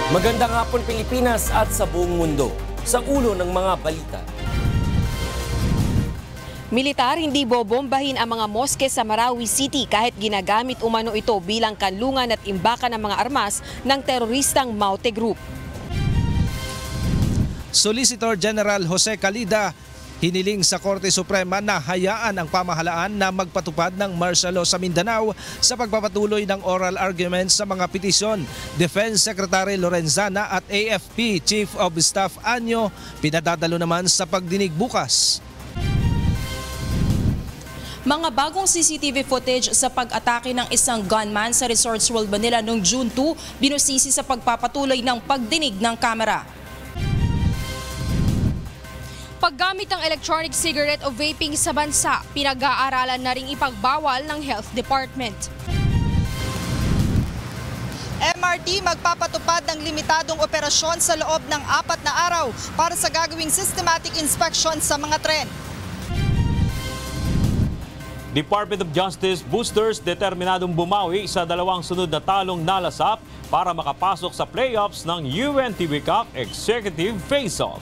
Magandang hapon Pilipinas at sa buong mundo. Sa ulo ng mga balita. Militar hindi bobombahin ang mga moske sa Marawi City kahit ginagamit umano ito bilang kanlungan at imbakan ng mga armas ng teroristang Maute Group. Solicitor General Jose Calida hiniling sa Korte Suprema na hayaan ang pamahalaan na magpatupad ng martial law sa Mindanao sa pagpapatuloy ng oral arguments sa mga petisyon. Defense Secretary Lorenzana at AFP Chief of Staff Anyo pinadadalo naman sa pagdinig bukas. Mga bagong CCTV footage sa pag-atake ng isang gunman sa Resorts World Manila noong June 2 binusisi sa pagpapatuloy ng pagdinig ng kamera. Paggamit ng electronic cigarette o vaping sa bansa, pinag-aaralan na ring ipagbawal ng Health Department. MRT magpapatupad ng limitadong operasyon sa loob ng 4 na araw para sa gagawing systematic inspection sa mga tren. Department of Justice boosters determinadong bumawi sa 2 sunod na talong nalasap para makapasok sa playoffs ng UNTV Cup Executive Face-Off.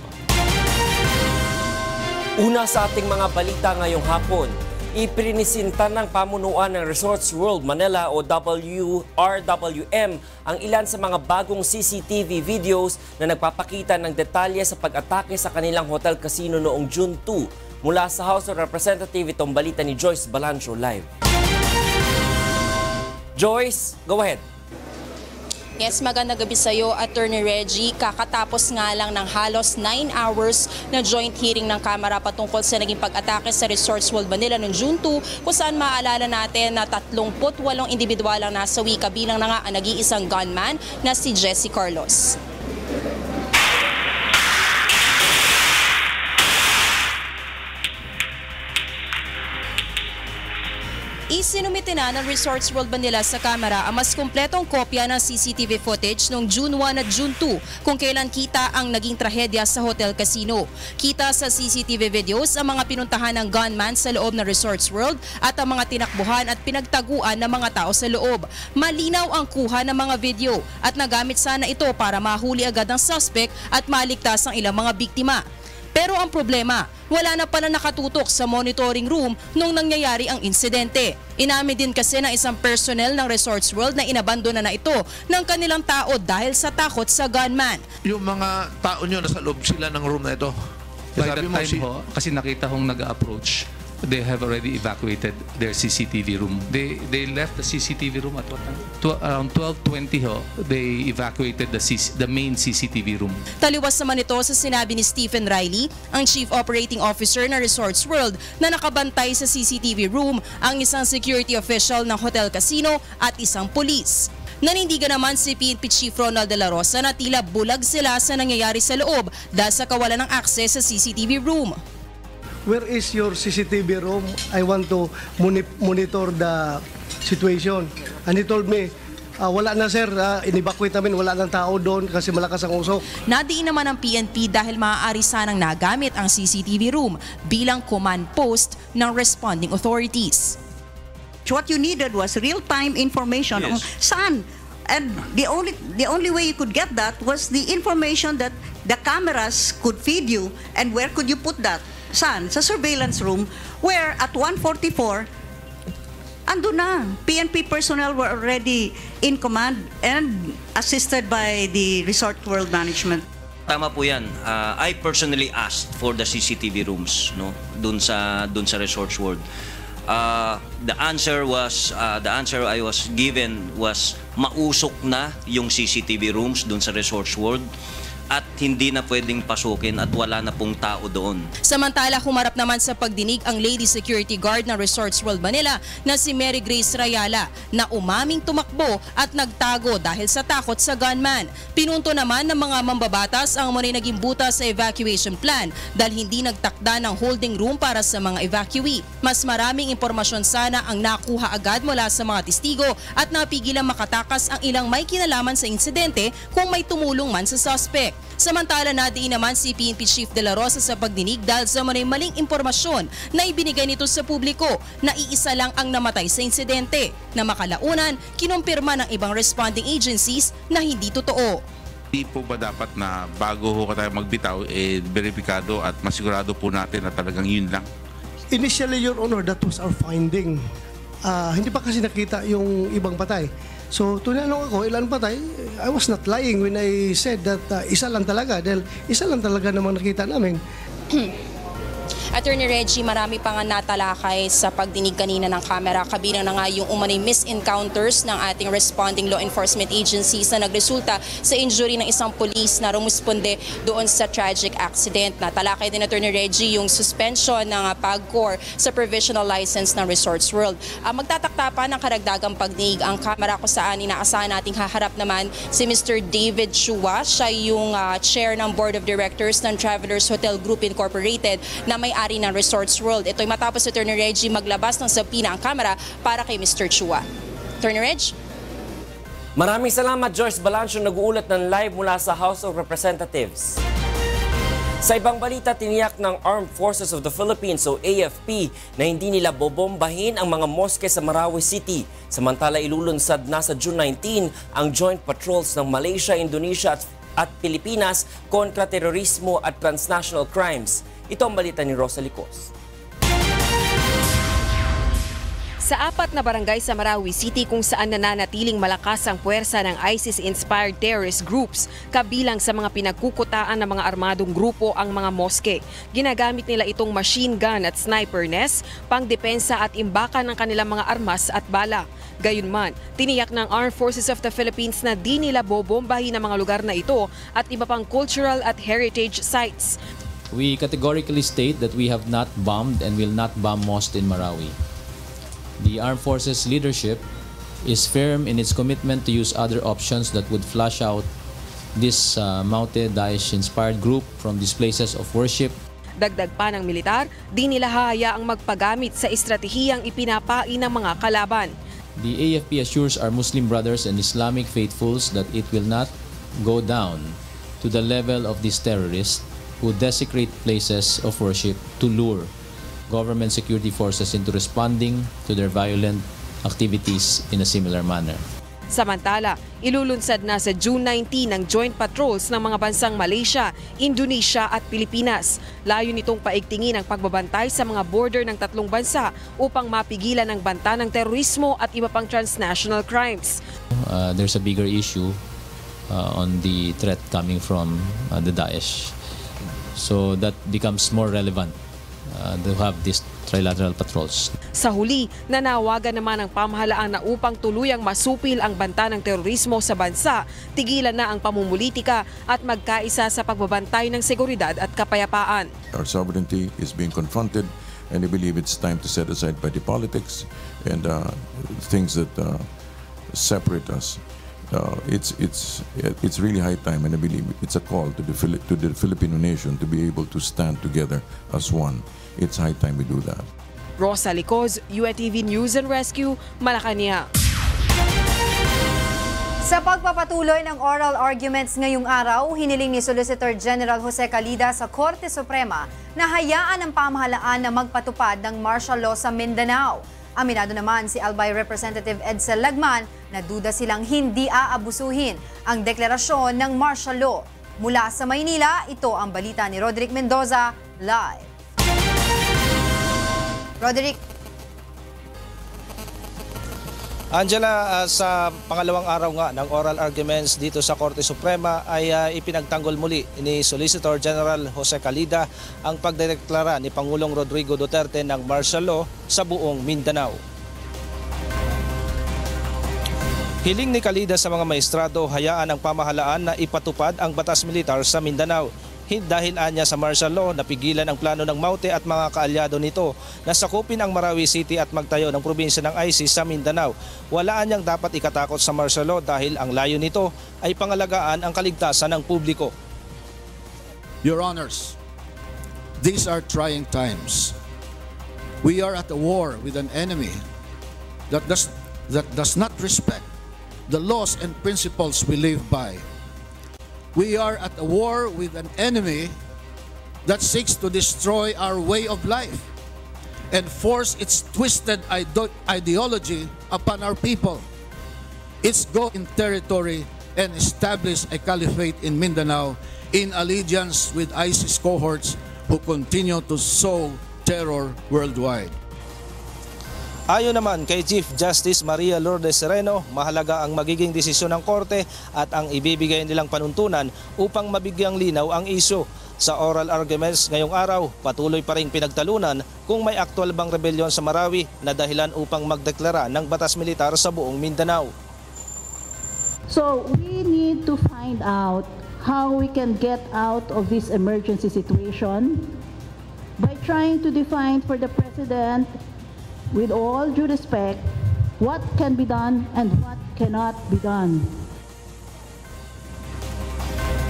Una sa ating mga balita ngayong hapon, ipinisinta ng pamunuan ng Resorts World Manila o RWM ang ilan sa mga bagong CCTV videos na nagpapakita ng detalye sa pag-atake sa kanilang hotel casino noong June 2. Mula sa House of Representatives, itong balita ni Joyce Balancho live. Joyce, go ahead. Yes, magandang gabi sa iyo, Attorney Reggie. Kakatapos nga lang ng halos 9 hours na joint hearing ng Kamara patungkol sa naging pag-atake sa Resorts World Manila noong June 2, kung saan maaalala natin na 38 individual ang nasawi, kabilang na nga ang nag-iisang gunman na si Jesse Carlos. Isinumite na ng Resorts World Manila sa Kamara ang mas kumpletong kopya ng CCTV footage noong June 1 at June 2 kung kailan kita ang naging trahedya sa hotel casino. Kita sa CCTV videos ang mga pinuntahan ng gunman sa loob ng Resorts World at ang mga tinakbuhan at pinagtaguan ng mga tao sa loob. Malinaw ang kuha ng mga video at nagamit sana ito para mahuli agad ang suspect at maligtas ang ilang mga biktima. Pero ang problema, wala na pala nakatutok sa monitoring room nung nangyayari ang insidente. Inamin din kasi ng isang personnel ng Resorts World na inabandona na ito ng kanilang tao dahil sa takot sa gunman. Yung mga tao nyo nasa loob sila ng room na ito? By that time ho, kasi nakita hong nag-approach, they have already evacuated their CCTV room. They left the CCTV room at what time? Around 12:20 ho, they evacuated the main CCTV room. Taliwas naman ito sa sinabi ni Stephen Riley, ang Chief Operating Officer ng Resorts World, na nakabantay sa CCTV room ang isang security official ng hotel casino at isang pulis. Nanindigan naman si PNP Chief Ronald De La Rosa na tila bulag sila sa nangyayari sa loob dahil sa kawalan ng access sa CCTV room. Where is your CCTV room? I want to monitor the situation. And he told me, wala na sir, in-evacuate namin, wala nang tao doon kasi malakas ang usok. Nadiin naman ang PNP dahil maaari sanang nagamit ang CCTV room bilang command post ng responding authorities. What you needed was real-time information on saan. And the only way you could get that was the information that the cameras could feed you. And where could you put that? Saan? Sa surveillance room, where at 1:44, ando na. PNP personnel were already in command and assisted by the Resort World Management. Tama po yan. I personally asked for the CCTV rooms, no, dun sa Resorts World. The answer I was given was mausok na yung CCTV rooms dun sa Resorts World at hindi na pwedeng pasukin at wala na pong tao doon. Samantala, humarap naman sa pagdinig ang Lady Security Guard ng Resorts World Manila na si Mary Grace Rayala na umaming tumakbo at nagtago dahil sa takot sa gunman. Pinunto naman ng mga mambabatas ang muna naging butas sa evacuation plan dahil hindi nagtakda ng holding room para sa mga evacuee. Mas maraming impormasyon sana ang nakuha agad mula sa mga testigo at napigilang makatakas ang ilang may kinalaman sa insidente kung may tumulong man sa suspect. Samantala, nadiin naman si PNP Chief De La Rosa sa pagdinig dahil sa maling impormasyon na ibinigay nito sa publiko na iisa lang ang namatay sa insidente na makalaunan kinumpirma ng ibang responding agencies na hindi totoo. hindi po ba dapat na bago ho tayo magbitaw, verifikado at masigurado po natin na talagang yun lang? Initially, Your Honor, that was our finding. Hindi pa kasi nakita yung ibang patay. So, tinanong ako, ilan patay? I was not lying when I said that isa lang talaga. Dahil isa lang talaga namang nakita namin. Attorney Reggie, marami pa nga natalakay sa pagdinig kanina ng kamera. Kabilang na nga yung umano'y misencounters ng ating responding law enforcement agencies na nagresulta sa injury ng isang pulis na rumusponde doon sa tragic accident. Natalakay din, Attorney Reggie, yung suspension ng PAGCOR sa provisional license ng Resorts World. Magtatakta pa ng karagdagang pagdinig ang kamera kung saan inaasahan nating haharap naman si Mr. David Chua. Siya yung chair ng Board of Directors ng Travelers Hotel Group Incorporated na may-ari ng Resorts World. Ito'y matapos Attorney Reggie maglabas ng subpoena ang kamera para kay Mr. Chua. Attorney Reg? Maraming salamat, Joyce Balancio, nag-uulat ng live mula sa House of Representatives. Sa ibang balita, tiniyak ng Armed Forces of the Philippines o AFP na hindi nila bobombahin ang mga moske sa Marawi City. Samantala, ilulunsad na sa June 19 ang joint patrols ng Malaysia, Indonesia at Pilipinas kontra terorismo at transnational crimes. Ito ang balita ni Rosa Licos. Sa 4 na barangay sa Marawi City kung saan nananatiling malakas ang puwersa ng ISIS-inspired terrorist groups, kabilang sa mga pinagkukutaan ng mga armadong grupo ang mga moske. Ginagamit nila itong machine gun at sniper nest, pangdepensa at imbakan ng kanilang mga armas at bala. Gayunman, tiniyak ng Armed Forces of the Philippines na di nila bobombahin ang mga lugar na ito at iba pang cultural at heritage sites. We categorically state that we have not bombed and will not bomb mosques in Marawi. The Armed Forces leadership is firm in its commitment to use other options that would flush out this mounted Daesh-inspired group from these places of worship. Dagdag pa ng militar, di nila hahayaang magpagamit sa estratehiyang ipinapain ng mga kalaban. The AFP assures our Muslim brothers and Islamic faithfuls that it will not go down to the level of these terrorists who desecrate places of worship to lure government security forces into responding to their violent activities in a similar manner. Samantala, ilulunsad na sa June 19 ang joint patrols ng mga bansang Malaysia, Indonesia at Pilipinas. Layo nitong paigtingin ang pagbabantay sa mga border ng tatlong bansa upang mapigilan ang banta ng terorismo at iba pang transnational crimes. There's a bigger issue on the threat coming from the Daesh. So that becomes more relevant to have these trilateral patrols. Sa huli, nanawagan naman ang pamahalaan na upang tuluyang masupil ang banta ng terorismo sa bansa, tigilan na ang pamumulitika at magkaisa sa pagbabantay ng seguridad at kapayapaan. Our sovereignty is being confronted and I believe it's time to set aside petty politics and things that separate us. It's really high time, and I believe it's a call to the Filipino nation to be able to stand together as one. It's high time we do that. Rosa Licos, UNTV News and Rescue, Malacanang. Sa pagpapatuloy ng oral arguments ngayong araw, hiniling ni Solicitor General Jose Calida sa Korte Suprema na hayaan ang pamahalaan na magpatupad ng martial law sa Mindanao. Aminado naman si Albay Representative Edsel Lagman na duda silang hindi aabusuhin ang deklarasyon ng martial law. Mula sa Maynila, ito ang balita ni Roderick Mendoza, live. Roderick. Angela, sa pangalawang araw nga ng oral arguments dito sa Korte Suprema ay ipinagtanggol muli ni Solicitor General Jose Calida ang pagdedeklara ni Pangulong Rodrigo Duterte ng martial law sa buong Mindanao. Hiling ni Calida sa mga maestrado, hayaan ang pamahalaan na ipatupad ang batas militar sa Mindanao. Dahil anya sa martial law, napigilan ang plano ng Maute at mga kaalyado nito na sakupin ang Marawi City at magtayo ng probinsya ng ISIS sa Mindanao. Wala anyang dapat ikatakot sa martial law dahil ang layo nito ay pangalagaan ang kaligtasan ng publiko. Your Honors, these are trying times. We are at a war with an enemy that does not respect the laws and principles we live by. We are at a war with an enemy that seeks to destroy our way of life and force its twisted ideology upon our people. Its goal in territory and establish a caliphate in Mindanao in allegiance with ISIS cohorts who continue to sow terror worldwide. Ayon naman kay Chief Justice Maria Lourdes Sereno, mahalaga ang magiging desisyon ng korte at ang ibibigay nilang panuntunan upang mabigyang linaw ang isyu. Sa oral arguments ngayong araw, patuloy pa ring pinagtalunan kung may aktwal bang rebelyon sa Marawi na dahilan upang magdeklara ng batas militar sa buong Mindanao. So we need to find out how we can get out of this emergency situation by trying to define for the President, with all due respect, what can be done and what cannot be done.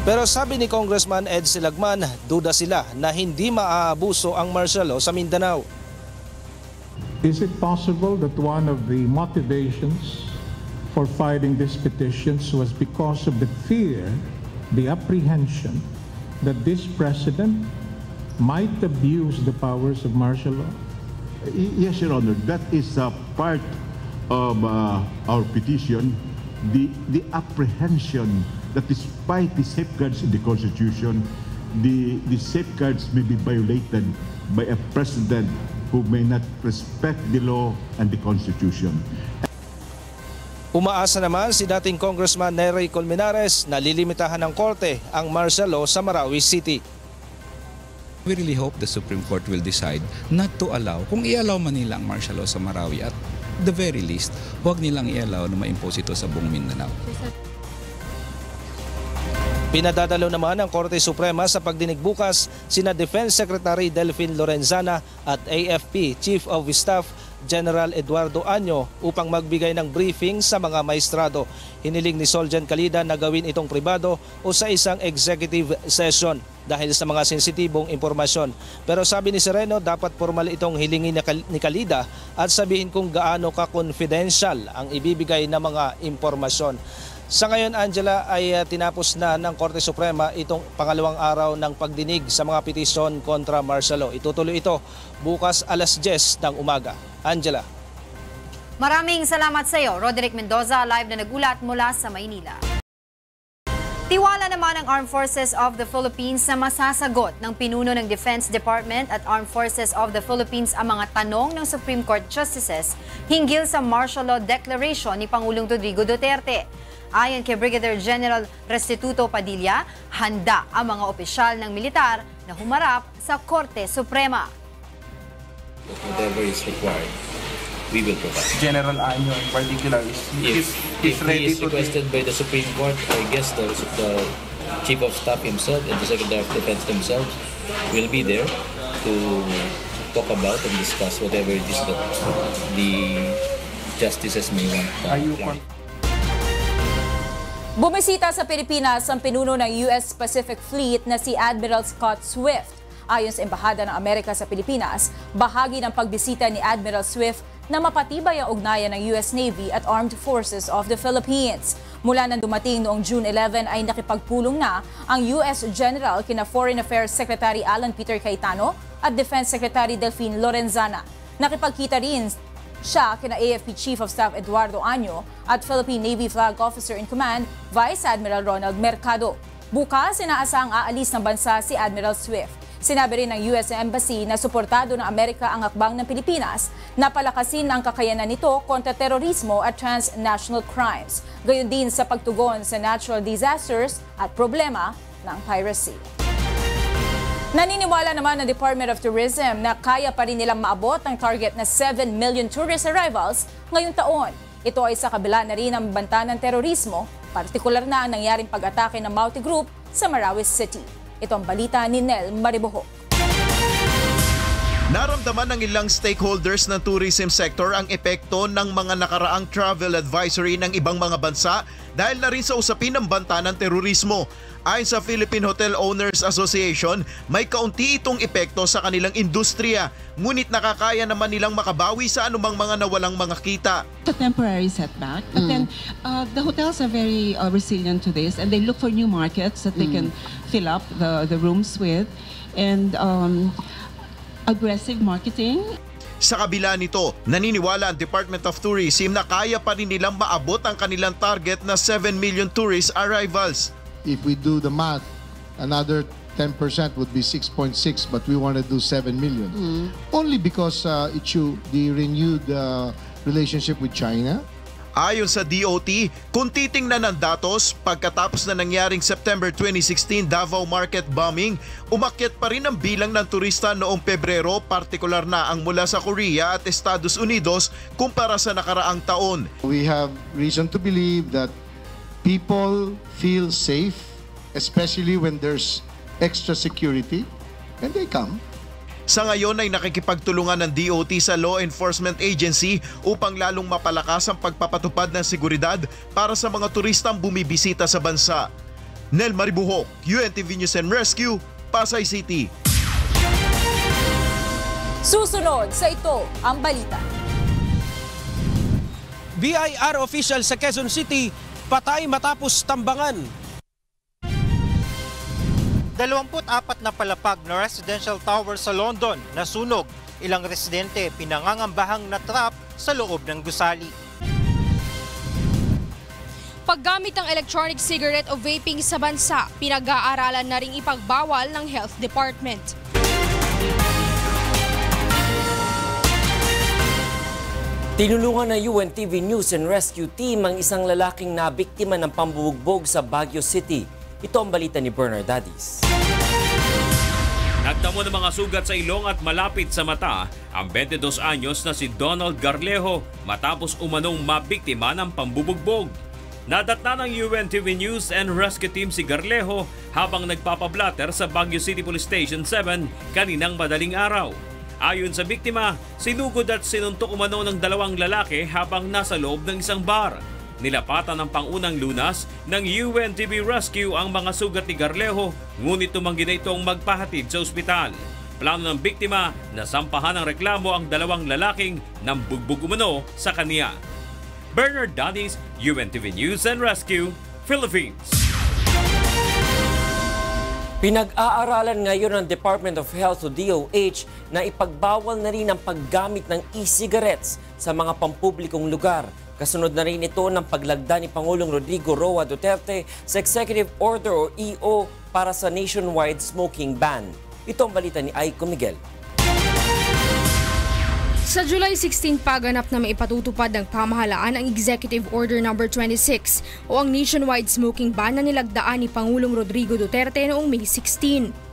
Pero sabi ni Congressman Ed Silagman, duda sila na hindi maaabuso ang martial law sa Mindanao. Is it possible that one of the motivations for filing these petitions was because of the fear, the apprehension that this president might abuse the powers of martial law? Yes, Your Honor, that is part of our petition, the apprehension that despite the safeguards in the Constitution, the safeguards may be violated by a president who may not respect the law and the Constitution. Umaasa naman si dating Congressman Nery Colmenares na lilimitahan ng korte ang martial law sa Marawi City. We really hope the Supreme Court will decide not to allow, kung i-allow man nila ang martial law sa Marawi, at the very least, huwag nilang i-allow na ma-impose ito sa buong Mindanao. Pinadadalo naman ng Korte Suprema sa pagdinig bukas sina Defense Secretary Delfin Lorenzana at AFP Chief of Staff General Eduardo Año upang magbigay ng briefing sa mga maestrado. Hiniling ni Soljan Calida na gawin itong pribado o sa isang executive session dahil sa mga sensitibong impormasyon. Pero sabi ni Sereno, dapat formal itong hilingin ni Calida at sabihin kung gaano ka-confidential ang ibibigay na mga impormasyon. Sa ngayon, Angela, ay tinapos na ng Korte Suprema itong pangalawang araw ng pagdinig sa mga petisyon kontra martial law. Itutuloy ito bukas alas 10 ng umaga. Angela. Maraming salamat sa iyo, Roderick Mendoza, live na nagulat mula sa Maynila. Tiwala naman ang Armed Forces of the Philippines na masasagot ng pinuno ng Defense Department at Armed Forces of the Philippines ang mga tanong ng Supreme Court Justices hinggil sa martial law declaration ni Pangulong Rodrigo Duterte. Ayon kay Brigadier General Restituto Padilla, handa ang mga opisyal ng militar na humarap sa Korte Suprema. Whatever is required, we will provide. General Año in particular, if he is requested by the Supreme Court, I guess the Chief of Staff himself and the Secretary of Defense themselves will be there to talk about and discuss whatever it is that the justices may want. Bumisita sa Pilipinas ang pinuno ng US Pacific Fleet na si Admiral Scott Swift. Ayon sa Embahada ng Amerika sa Pilipinas, bahagi ng pagbisita ni Admiral Swift na mapatibay ang ugnayan ng US Navy at Armed Forces of the Philippines. Mula nang dumating noong June 11 ay nakipagpulong na ang US General kina Foreign Affairs Secretary Alan Peter Cayetano at Defense Secretary Delfin Lorenzana. Nakipagkita rin siya kina AFP Chief of Staff Eduardo Año at Philippine Navy Flag Officer in Command Vice Admiral Ronald Mercado. Bukas, inaasahang aalis ng bansa si Admiral Swift. Sinabi rin ng US Embassy na suportado ng Amerika ang hakbang ng Pilipinas na palakasin ang kakayanan nito kontra terorismo at transnational crimes, gayon din sa pagtugon sa natural disasters at problema ng piracy. Naniniwala naman ng Department of Tourism na kaya pa rin nilang maabot ang target na 7 million tourist arrivals ngayong taon. Ito ay sa kabila na rin ang banta ng terorismo, partikular na ang nangyaring pag-atake ng Mauti Group sa Marawi City. Ito ang balita ni Nel Mariboho. Naramdaman ng ilang stakeholders ng tourism sector ang epekto ng mga nakaraang travel advisory ng ibang mga bansa dahil na rin sa usapin ng banta ng terorismo. Ayon sa Philippine Hotel Owners Association, may kaunti itong epekto sa kanilang industriya, ngunit nakakaya naman nilang makabawi sa anumang mga nawalang mga kita. A temporary setback, but then the hotels are very resilient to this, and they look for new markets that they can fill up the rooms with, and aggressive marketing. Sa kabila nito, naniniwala ang Department of Tourism na kaya pa rin nilang maabot ang kanilang target na 7 million tourist arrivals. If we do the math, another 10% would be 6.6, but we want to do 7 million. Only because the renewed relationship with China. Ayon sa DOT, kung titingnan ng datos, pagkatapos na nangyaring September 2016 Davao Market bombing, umakyat pa rin ang bilang ng turista noong Pebrero, partikular na ang mula sa Korea at Estados Unidos kumpara sa nakaraang taon. We have reason to believe that people feel safe, especially when there's extra security, and they come. Sa ngayon ay nakikipagtulungan ng DOT sa law enforcement agency upang lalong mapalakas ang pagpapatupad ng seguridad para sa mga turistang bumibisita sa bansa. Nel Maribuhok, UNTV News and Rescue, Pasay City. Susunod sa ito ang balita. BIR official sa Quezon City, patay matapos tambangan. 24 na palapag na residential tower sa London nasunog. Ilang residente pinangangambahang natrap sa loob ng gusali. Paggamit ng electronic cigarette o vaping sa bansa, pinag-aaralan na ring ipagbawal ng Health Department. Tinulungan ng UNTV News and Rescue Team ang isang lalaking nabiktima ng pambubugbog sa Baguio City. Ito ang balita ni Bernard Dadis. Nagtamo ng mga sugat sa ilong at malapit sa mata ang 22 anyos na si Donald Garlejo matapos umanong mabiktima ng pambubugbog. Nadatna ng UNTV News and Rescue Team si Garlejo habang nagpapablatter sa Baguio City Police Station 7 kaninang madaling araw. Ayon sa biktima, sinugod at sinuntok umano ng dalawang lalaki habang nasa loob ng isang bar. Nilapatan ng pangunang lunas ng UNTV Rescue ang mga sugat ni Garlejo, ngunit tumanggi na itong magpahatid sa ospital. Plano ng biktima na sampahan ng reklamo ang dalawang lalaking nang bugbog umano sa kaniya. Bernard Dadis, UNTV News and Rescue, Philippines. Pinag-aaralan ngayon ng Department of Health o DOH na ipagbawal na rin ang paggamit ng e-cigarettes sa mga pampublikong lugar. Kasunod na rin ito ng paglagda ni Pangulong Rodrigo Roa Duterte sa Executive Order o EO para sa nationwide smoking ban. Ito ang balita ni Aiko Miguel. Sa July 16 paganap na maipatutupad ng pamahalaan ang Executive Order No. 26 o ang nationwide smoking ban na nilagdaan ni Pangulong Rodrigo Duterte noong May 16.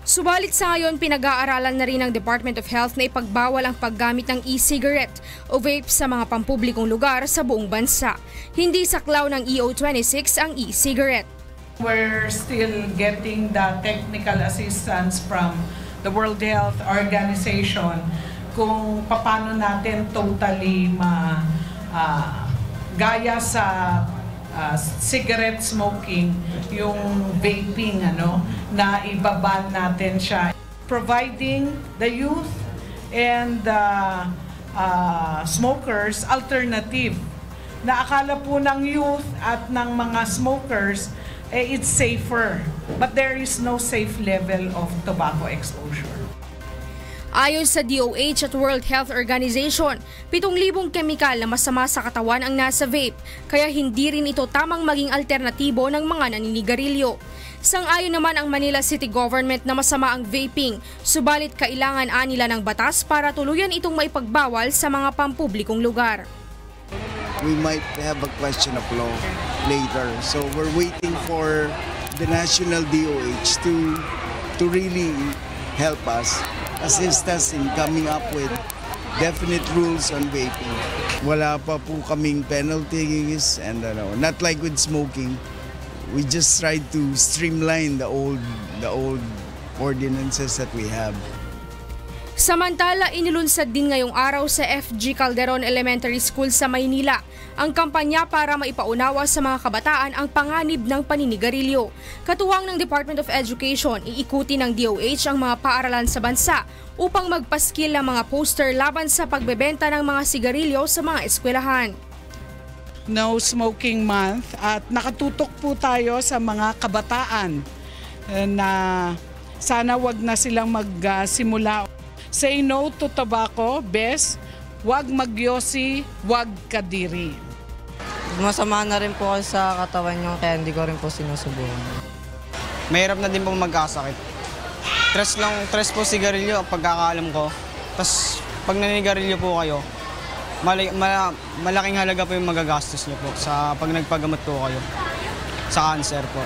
Subalit sa ngayon, pinag-aaralan na rin ng Department of Health na ipagbawal ang paggamit ng e-cigarette o vape sa mga pampublikong lugar sa buong bansa. Hindi saklaw ng EO26 ang e-cigarette. We're still getting the technical assistance from the World Health Organization kung paano natin totally gaya sa cigarette smoking, yung vaping, na ibaban natin siya. Providing the youth and the smokers alternative. Na akala po ng youth at ng mga smokers, it's safer. But there is no safe level of tobacco exposure. Ayon sa DOH at World Health Organization, 7,000 kemikal na masama sa katawan ang nasa vape, kaya hindi rin ito tamang maging alternatibo ng mga naninigarilyo. Sang-ayon naman ang Manila City Government na masama ang vaping, subalit kailangan nila ng batas para tuluyan itong maipagbawal sa mga pampublikong lugar. We might have a question of law later, so we're waiting for the national DOH to really help us, assist us in coming up with definite rules on vaping. Wala pa po kaming penalties and not like with smoking. We just tried to streamline the old ordinances that we have. Samantala, inilunsad din ngayong araw sa FG Calderon Elementary School sa Maynila ang kampanya para maipaunawa sa mga kabataan ang panganib ng paninigarilyo. Katuwang ng Department of Education, iikuti ng DOH ang mga paaralan sa bansa upang magpaskil ng mga poster laban sa pagbebenta ng mga sigarilyo sa mga eskwelahan. No Smoking Month at nakatutok po tayo sa mga kabataan na sana wag na silang magsimula Say no to tobacco, bes. Wag magyosi, wag kadiri. Masama na rin po kasi sa katawan yung kaya hindi ko rin po sinusubukan. Mahirap na din pong magkasakit. Tres po sigarilyo ang pagkakaalam ko. Tapos pag naninigarilyo po kayo, malaking halaga po yung magagastos niyo po sa pag nagpagamot po kayo sa cancer po.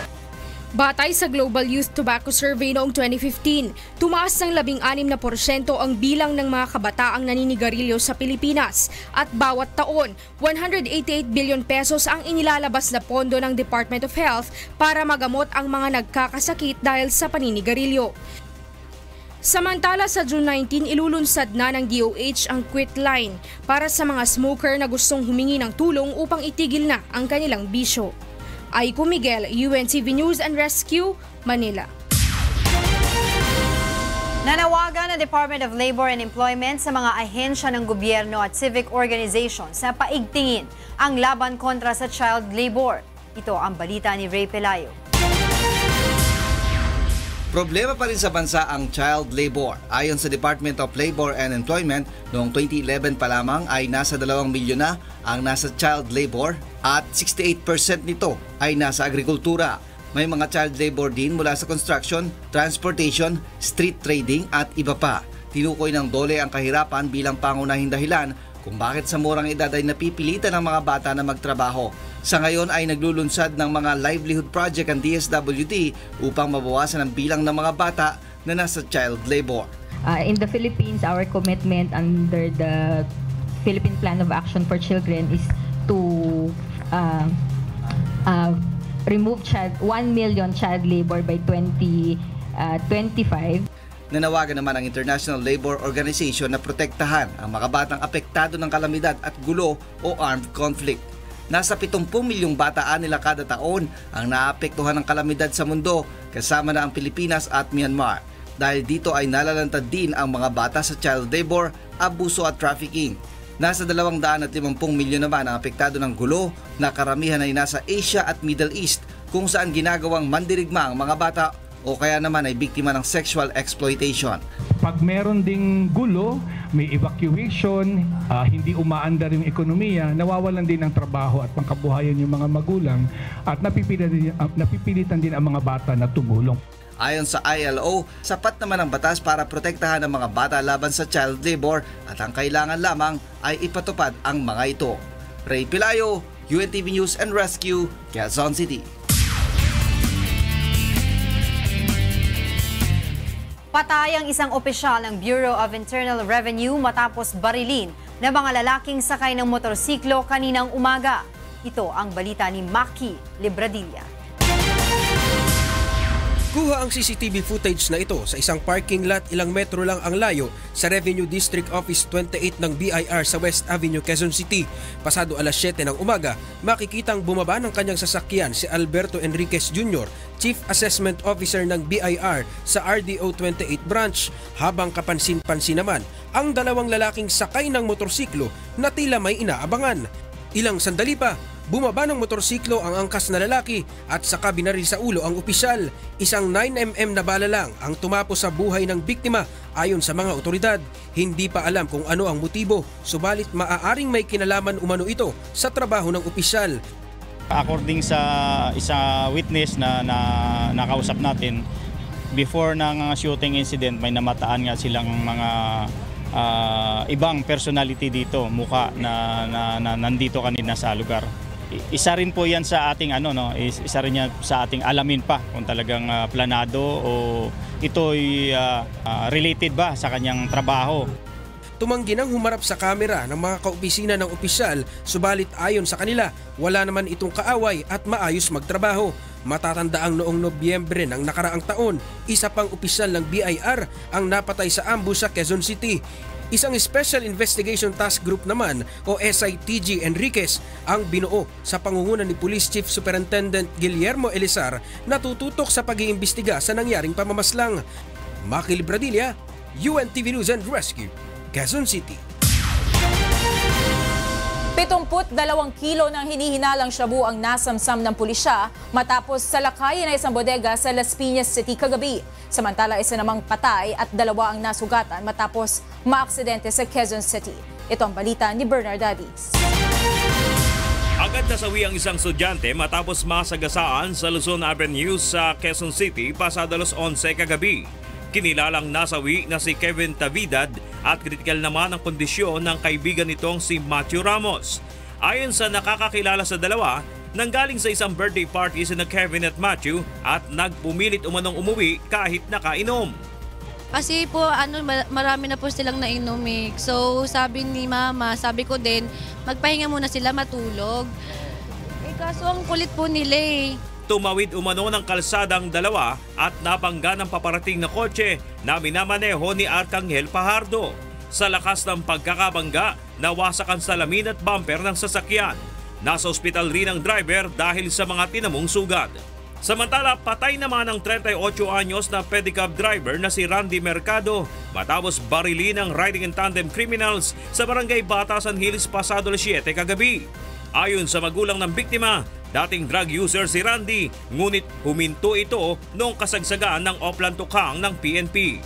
Batay sa Global Youth Tobacco Survey noong 2015, tumaas ng 16% ang bilang ng mga kabataang naninigarilyo sa Pilipinas at bawat taon, 188 billion pesos ang inilalabas na pondo ng Department of Health para magamot ang mga nagkakasakit dahil sa paninigarilyo. Samantala sa June 19, ilulunsad na ng DOH ang Quit Line para sa mga smoker na gustong humingi ng tulong upang itigil na ang kanilang bisyo. Aiko Miguel, UNTV News and Rescue, Manila. Nanawagan ng Department of Labor and Employment sa mga ahensya ng gobyerno at civic organizations na paigtingin ang laban kontra sa child labor. Ito ang balita ni Ray Pelayo. Problema pa rin sa bansa ang child labor. Ayon sa Department of Labor and Employment, noong 2011 pa lamang ay nasa 2 milyon na ang nasa child labor at 68% nito ay nasa agrikultura. May mga child labor din mula sa construction, transportation, street trading at iba pa. Tinukoy ng DOLE ang kahirapan bilang pangunahing dahilan kung bakit sa murang edad ay napipilitan ang mga bata na magtrabaho. Sa ngayon ay naglulunsad ng mga livelihood project ang DSWD upang mabawasan ang bilang ng mga bata na nasa child labor. In the Philippines, our commitment under the Philippine Plan of Action for Children is to remove 1 million child labor by 2025. Nanawagan naman ang International Labor Organization na protektahan ang mga batang apektado ng kalamidad at gulo o armed conflict. Nasa 70 milyong bataan nila kada taon ang naapektuhan ng kalamidad sa mundo, kasama na ang Pilipinas at Myanmar. Dahil dito ay nalalantad din ang mga bata sa child labor, abuso at trafficking. Nasa 250 milyon naman ang apektado ng gulo na karamihan ay nasa Asia at Middle East kung saan ginagawang mandirigma ang mga bata o kaya naman ay biktima ng sexual exploitation. Pag meron ding gulo, may evacuation, hindi umaandar yung ekonomiya, nawawalan din ng trabaho at pangkabuhayan yung mga magulang at napipilitan din ang mga bata na tumulong. Ayon sa ILO, sapat naman ang batas para protektahan ang mga bata laban sa child labor at ang kailangan lamang ay ipatupad ang mga ito. Ray Pelayo, UNTV News and Rescue, Quezon City. Patay ang isang opisyal ng Bureau of Internal Revenue matapos barilin na mga lalaking sakay ng motorsiklo kaninang umaga. Ito ang balita ni Maki Libradilla. Kuha ang CCTV footage na ito sa isang parking lot ilang metro lang ang layo sa Revenue District Office 28 ng BIR sa West Avenue, Quezon City. Pasado alas 7 ng umaga, makikitang bumaba ng kanyang sasakyan si Alberto Enriquez Jr., Chief Assessment Officer ng BIR sa RDO 28 branch, habang kapansin-pansin naman ang dalawang lalaking sakay ng motorsiklo na tila may inaabangan. Ilang sandali pa, bumaba ng motorsiklo ang angkas na lalaki at saka binaril sa ulo ang opisyal. Isang 9mm na bala lang ang tumapos sa buhay ng biktima ayon sa mga otoridad. Hindi pa alam kung ano ang motibo, subalit maaaring may kinalaman umano ito sa trabaho ng opisyal. According sa isa witness na nakausap natin, before ng shooting incident may namataan nga silang mga ibang personality dito, muka na nandito kanina sa lugar. Isa rin po yan sa ating isa rin yan sa ating alamin pa kung talagang planado o ito'y related ba sa kanyang trabaho. Tumanggi nang humarap sa kamera ng mga kaopisina ng opisyal, subalit ayon sa kanila, wala naman itong kaaway at maayos magtrabaho. Matatandaang noong Nobyembre ng nakaraang taon, isa pang opisyal ng BIR ang napatay sa ambush sa Quezon City. Isang Special Investigation Task Group naman o SITG Enriquez ang binuo sa pangunguna ni Police Chief Superintendent Guillermo Elizar na tututok sa pag-iimbestiga sa nangyaring pamamaslang. Maki Libradilla, UNTV News and Rescue, Quezon City. 7 72 kilo ng hinihinalang shabu ang nasamsam ng pulisya matapos salakayin ng isang bodega sa Las Piñas City kagabi. Samantala, isa namang patay at 2 ang nasugatan matapos maaksidente sa Quezon City. Ito ang balita ni Bernard Davies. Agad nasawi ang isang estudyante matapos masagasaan sa Luzon Avenue sa Quezon City pasado alas 11 kagabi. Kinilalang nasawi na si Kevin Tavidad at kritikal naman ang kondisyon ng kaibigan nitong si Matthew Ramos. Ayon sa nakakakilala sa dalawa, nanggaling sa isang birthday party sina Kevin at Matthew at nagpumilit umanong umuwi kahit nakainom. Kasi po marami na po silang nainom eh. So sabi ni mama, sabi ko din, magpahinga muna sila matulog. Kaso ang kulit po nila eh. Tumawid umano ng kalsadang dalawa at napangga ng paparating na kotse na minamaneho ni Arcangel Pajardo. Sa lakas ng pagkakabangga, nawasak ang salamin at bumper ng sasakyan. Nasa ospital rin ang driver dahil sa mga tinamong sugat. Samantala, patay naman ang 38 anyos na pedicab driver na si Randy Mercado matapos barilin ng riding in tandem criminals sa barangay Batasan Hills pasado alas 7 kagabi. Ayon sa magulang ng biktima, dating drug user si Randy, ngunit huminto ito noong kasagsagan ng Oplan Tukhang ng PNP.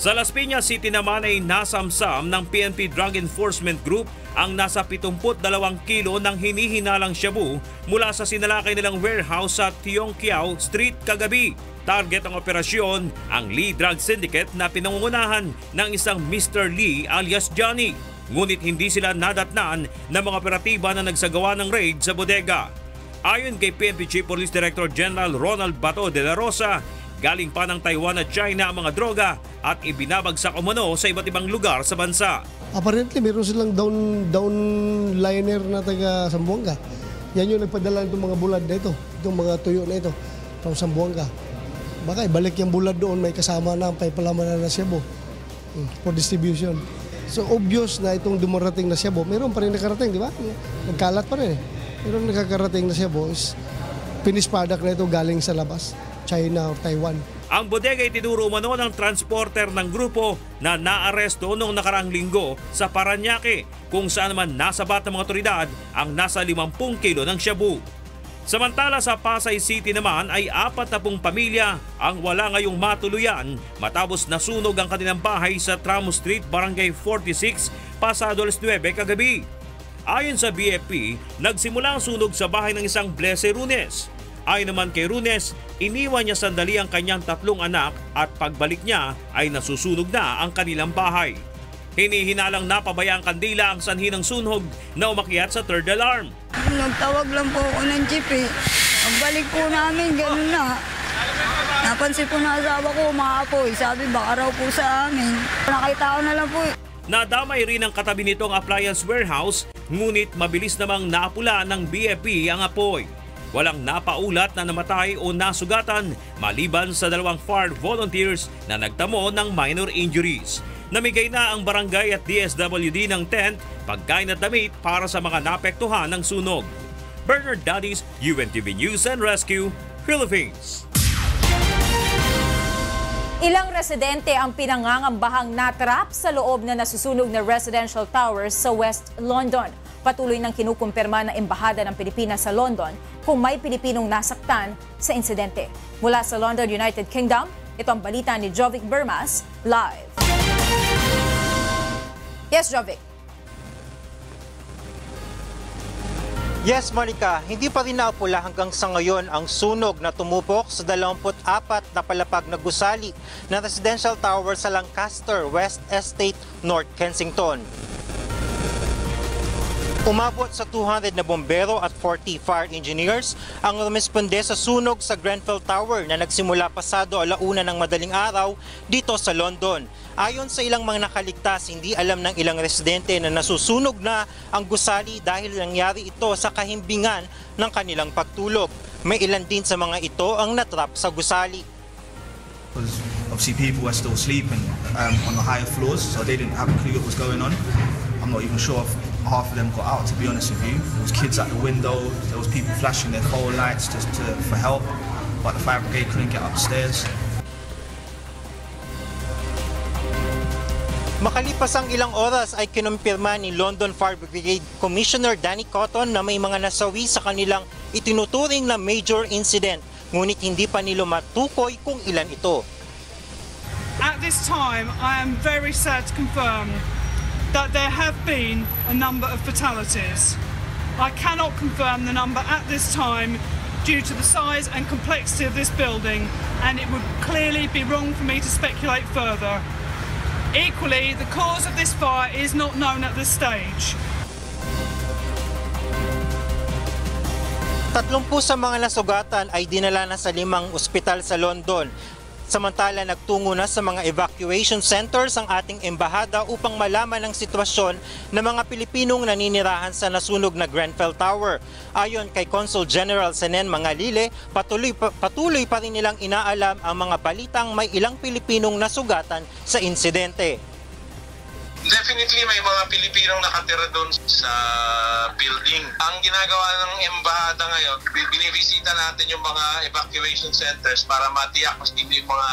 Sa Las Piñas City naman ay nasamsam ng PNP Drug Enforcement Group ang nasa 72 kilo ng hinihinalang shabu mula sa sinalakay nilang warehouse sa Tiongkiao Street kagabi. Target ang operasyon ang Lee Drug Syndicate na pinangungunahan ng isang Mr. Lee alias Johnny. Ngunit hindi sila nadatnan ng mga operatiba na nagsagawa ng raid sa bodega. Ayon kay PNP Chief Police Director General Ronald Bato de la Rosa, galing pa ng Taiwan at China ang mga droga at ibinabagsak umano sa iba't ibang lugar sa bansa. Apparently, meron silang downliner na taga Zamboanga. Yan yung nagpadala itong mga bulad na ito, itong mga tuyo na ito, from Zamboanga. Baka ibalik yung bulad doon, may kasama na ang paipalaman na Cebu for distribution. So obvious na itong dumarating na Cebu, meron pa rin nakarating, di ba? Nagkalat pa rin eh. Meron nakakarating na Cebu is finished product na ito galing sa labas, China or Taiwan. Ang bodega ay tinuro umano ng transporter ng grupo na naaresto noong nakaraang linggo sa Parañaque, kung saan naman nasabat ng mga otoridad ang nasa 50 kilo ng shabu. Samantala sa Pasay City naman ay 40 pamilya ang wala ngayong matuluyan matapos nasunog ang kanilang bahay sa Tramo Street, Barangay 46, pasado alas 9 kagabi. Ayon sa BFP, nagsimula ang sunog sa bahay ng isang Blese Runes. Ayon naman kay Runes, iniwan niya sandali ang kanyang 3 anak at pagbalik niya ay nasusunog na ang kanilang bahay. Hinihinalang napabaya ang kandila ang sanhi ng sunog na umakyat sa third alarm. Nagtawag lang po ako ng jeep eh. Pagbalik po namin, gano'n na. Napansin po na asawa ko, umaapoy. Sabi, baka raw po sa amin. Nakita ko na lang po eh. Nadamay rin ang katabi nitong appliance warehouse, ngunit mabilis namang napula ng BFP ang apoy. Walang napaulat na namatay o nasugatan maliban sa 2 fire volunteers na nagtamo ng minor injuries. Namigay na ang barangay at DSWD ng tent, pagkain at damit para sa mga naapektuhan ng sunog. Bernard Davies, UNTV News and Rescue, Philippines. Ilang residente ang pinangangambahang natrap sa loob na nasusunog na residential towers sa West London. Patuloy ng kinukumpirma ng Embahada ng Pilipinas sa London kung may Pilipinong nasaktan sa insidente. Mula sa London, United Kingdom, ito ang balita ni Jovic Bermas, live. Yes, Jovic. Yes, Monica, hindi pa rin naapula hanggang sa ngayon ang sunog na tumupok sa 24 na palapag na gusali na residential tower sa Lancaster West Estate, North Kensington. Umabot sa 200 na bombero at 40 fire engineers ang rumisponde sa sunog sa Grenfell Tower na nagsimula pasado 1:00 ng madaling araw dito sa London. Ayon sa ilang mga nakaligtas, hindi alam ng ilang residente na nasusunog na ang gusali dahil nangyari ito sa kahimbingan ng kanilang pagtulog. May ilan din sa mga ito ang natrap sa gusali. Obviously people were still sleeping on the higher floors, so they didn't have a clue what was going on. I'm not even sure if half of them got out, to be honest with you. There was kids at the window, there was people flashing their phone lights for help, but the fire brigade couldn't get upstairs. Makalipas ang ilang oras ay kinumpirma ni London Fire Brigade Commissioner Danny Cotton na may mga nasawi sa kanilang itinuturing na major incident, ngunit hindi pa nila matukoy kung ilan ito. At this time, I am very sad to confirm that there have been a number of fatalities. I cannot confirm the number at this time due to the size and complexity of this building, and it would clearly be wrong for me to speculate further. Equally, the cause of this fire is not known at this stage. 30 sa mga nasugatan ay dinala na sa 5 ospital sa London. Samantala, nagtungo na sa mga evacuation centers ang ating embahada upang malaman ang sitwasyon ng mga Pilipinong naninirahan sa nasunog na Grenfell Tower. Ayon kay Consul General Senen Mangalile, patuloy pa rin nilang inaalam ang mga balitang may ilang Pilipinong nasugatan sa insidente. Definitely may mga Pilipinong nakatira doon sa building. Ang ginagawa ng embahada ngayon, binibisita natin yung mga evacuation centers para matiyak kung sino yung mga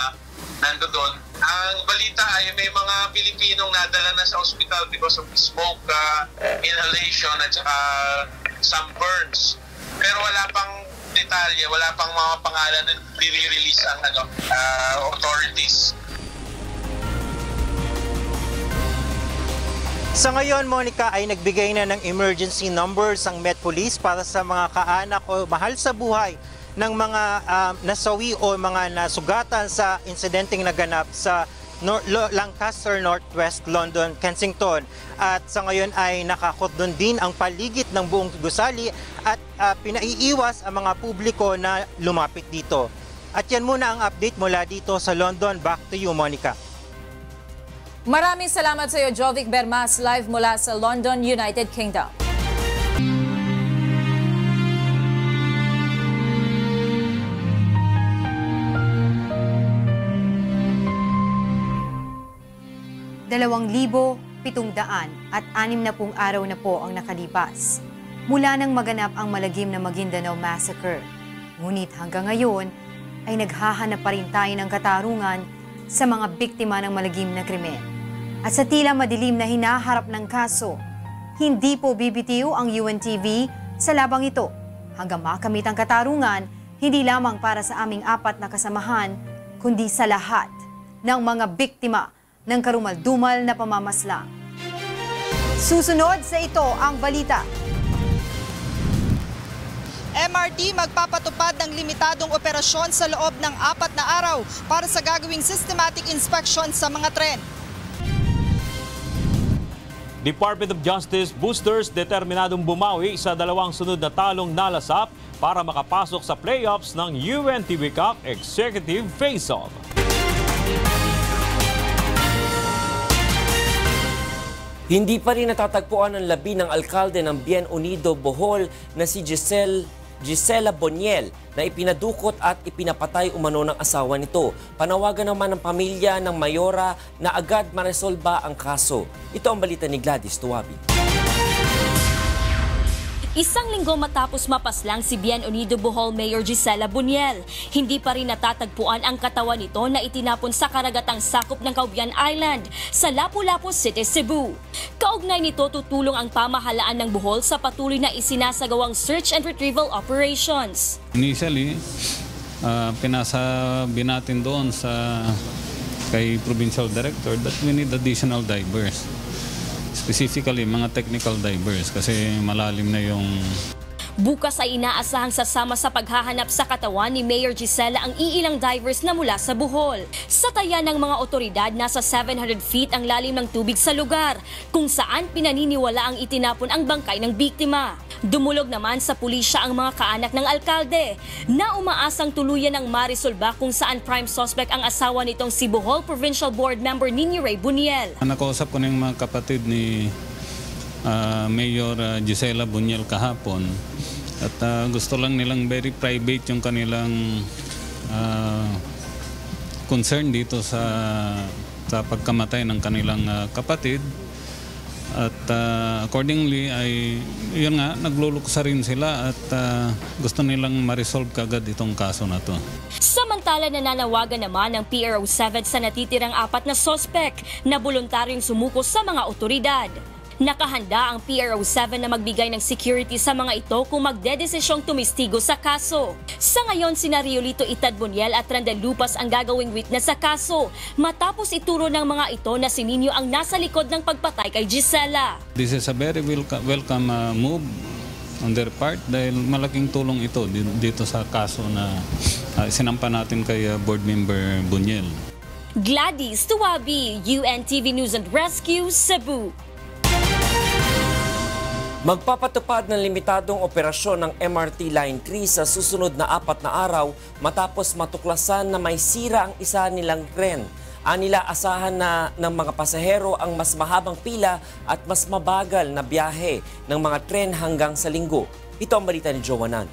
nandoon. Ang balita ay may mga Pilipinong nadala na sa ospital because of smoke, inhalation at saka some burns. Pero wala pang detalye, wala pang mga pangalan na nire-release ang authorities. Sa ngayon, Monica, ay nagbigay na ng emergency numbers ang Met Police para sa mga kaanak o mahal sa buhay ng mga nasawi o mga nasugatan sa insidenteng naganap sa Lancaster, Northwest London, Kensington. At sa ngayon ay nakakordon din ang paligid ng buong gusali at pinaiiwas ang mga publiko na lumapit dito. At yan muna ang update mula dito sa London. Back to you, Monica. Maraming salamat sa iyo, Jovic Bermas, live mula sa London, United Kingdom. Dalawang 2,760 araw na po ang nakalipas mula nang maganap ang malagim na Maguindanao Massacre. Ngunit hanggang ngayon ay naghahanap pa rin tayo ng katarungan sa mga biktima ng malagim na krimen. At sa tila madilim na hinaharap ng kaso, hindi po bibitiw ang UNTV sa labang ito hanggang makamit ang katarungan hindi lamang para sa aming 4 na kasamahan, kundi sa lahat ng mga biktima ng karumal-dumal na pamamaslang. Susunod sa ito ang balita. MRT magpapatupad ng limitadong operasyon sa loob ng 4 na araw para sa gagawing systematic inspection sa mga tren. Department of Justice boosters determinadong bumawi sa 2 sunod na talong nalasap para makapasok sa playoffs ng UNTV Cup Executive Face-Off. Hindi pa rin natatagpuan ang labi ng alkalde ng Bien Unido, Bohol na si Gisela Boniel na ipinadukot at ipinapatay umano ng asawa nito. Panawagan naman ng pamilya ng mayora na agad maresolba ang kaso. Ito ang balita ni Gladys Tuwabi. Isang linggo matapos mapaslang si Bien Unido Bohol Mayor Gisela Boniel, hindi pa rin natatagpuan ang katawan nito na itinapon sa karagatang sakop ng Caubian Island sa Lapu-Lapu City, Cebu. Kaugnay nito, tutulong ang pamahalaan ng Bohol sa patuloy na isinasagawang search and retrieval operations. Initially, pinasabi natin doon kay Provincial Director that we need additional divers. Specifically, mga technical divers kasi malalim na yung... Bukas ay inaasahang sasama sa paghahanap sa katawan ni Mayor Gisela ang iilang divers na mula sa Bohol. Sa taya ng mga otoridad, nasa 700 feet ang lalim ng tubig sa lugar, kung saan pinaniniwala ang itinapon ang bangkay ng biktima. Dumulog naman sa pulisya ang mga kaanak ng alkalde na umaasang tuluyan ng marisolba kung saan prime suspect ang asawa nitong si Bohol Provincial Board Member Nini Ray Buniel. Nakausap ko ng mga kapatid ni Mayor Gisela Buniel kahapon at gusto lang nilang very private yung kanilang concern dito sa pagkamatay ng kanilang kapatid. At accordingly ay yun nga, nagluluksa rin sila at gusto nilang ma-resolve kagad itong kaso na to. Samantala, nananawagan naman ng PRO7 sa natitirang 4 na sospek na voluntaryong sumuko sa mga otoridad. Nakahanda ang PRO7 na magbigay ng security sa mga ito kung magdedesisyong tumistigo sa kaso. Sa ngayon, sina Riolito Itadboniel at Randalupas ang gagawing witness sa kaso matapos ituro ng mga ito na si Nino ang nasa likod ng pagpatay kay Gisela. This is a very welcome move on their part dahil malaking tulong ito dito sa kaso na sinampa natin kay Board Member Boniel. Gladys Tuwabi, UNTV News and Rescue, Cebu. Magpapatupad ng limitadong operasyon ng MRT Line 3 sa susunod na 4 na araw matapos matuklasan na may sira ang isa nilang tren. Anila asahan na ng mga pasahero ang mas mahabang pila at mas mabagal na biyahe ng mga tren hanggang sa Linggo. Ito ang balita ni Joanan.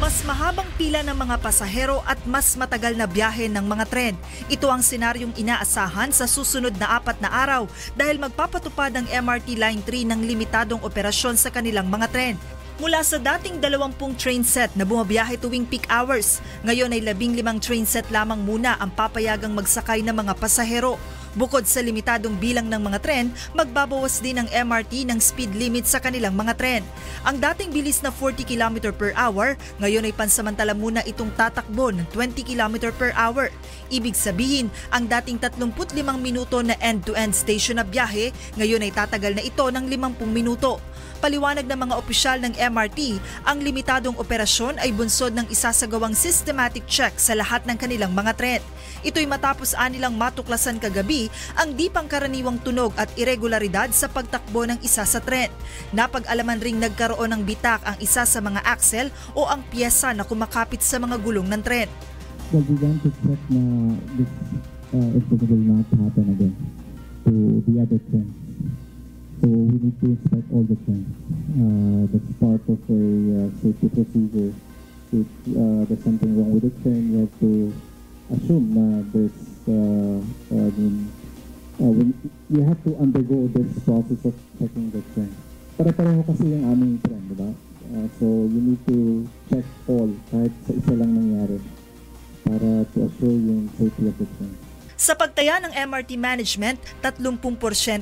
Mas mahabang pila ng mga pasahero at mas matagal na biyahe ng mga tren. Ito ang senaryong inaasahan sa susunod na 4 na araw dahil magpapatupad ang MRT Line 3 ng limitadong operasyon sa kanilang mga tren. Mula sa dating 20 train set na bumabiyahe tuwing peak hours, ngayon ay 15 train set lamang muna ang papayagang magsakay ng mga pasahero. Bukod sa limitadong bilang ng mga tren, magbabawas din ang MRT ng speed limit sa kanilang mga tren. Ang dating bilis na 40 km per hour, ngayon ay pansamantala muna itong tatakbo ng 20 km per hour. Ibig sabihin, ang dating 35 minuto na end-to-end station na biyahe, ngayon ay tatagal na ito ng 50 minuto. Paliwanag ng mga opisyal ng MRT, ang limitadong operasyon ay bunsod ng isasagawang systematic check sa lahat ng kanilang mga tren. Ito'y matapos anilang matuklasan kagabi ang di pangkaraniwang tunog at irregularidad sa pagtakbo ng isa sa tren. Napag-alaman ring nagkaroon ng bitak ang isa sa mga axle o ang piyesa na kumakapit sa mga gulong ng tren. Well, we want to check na this incident will not happen again to the other trains. So we need to inspect all the trains. That's part of a safety procedure. If there's something wrong with the train, we have to assume na there's, we have to undergo this process of checking the train. Pare-pareho kasi yung aming train, di ba? So you need to check all, kahit sa isa lang nangyari, para to assure yung safety of the train. Sa pagtaya ng MRT management, 30%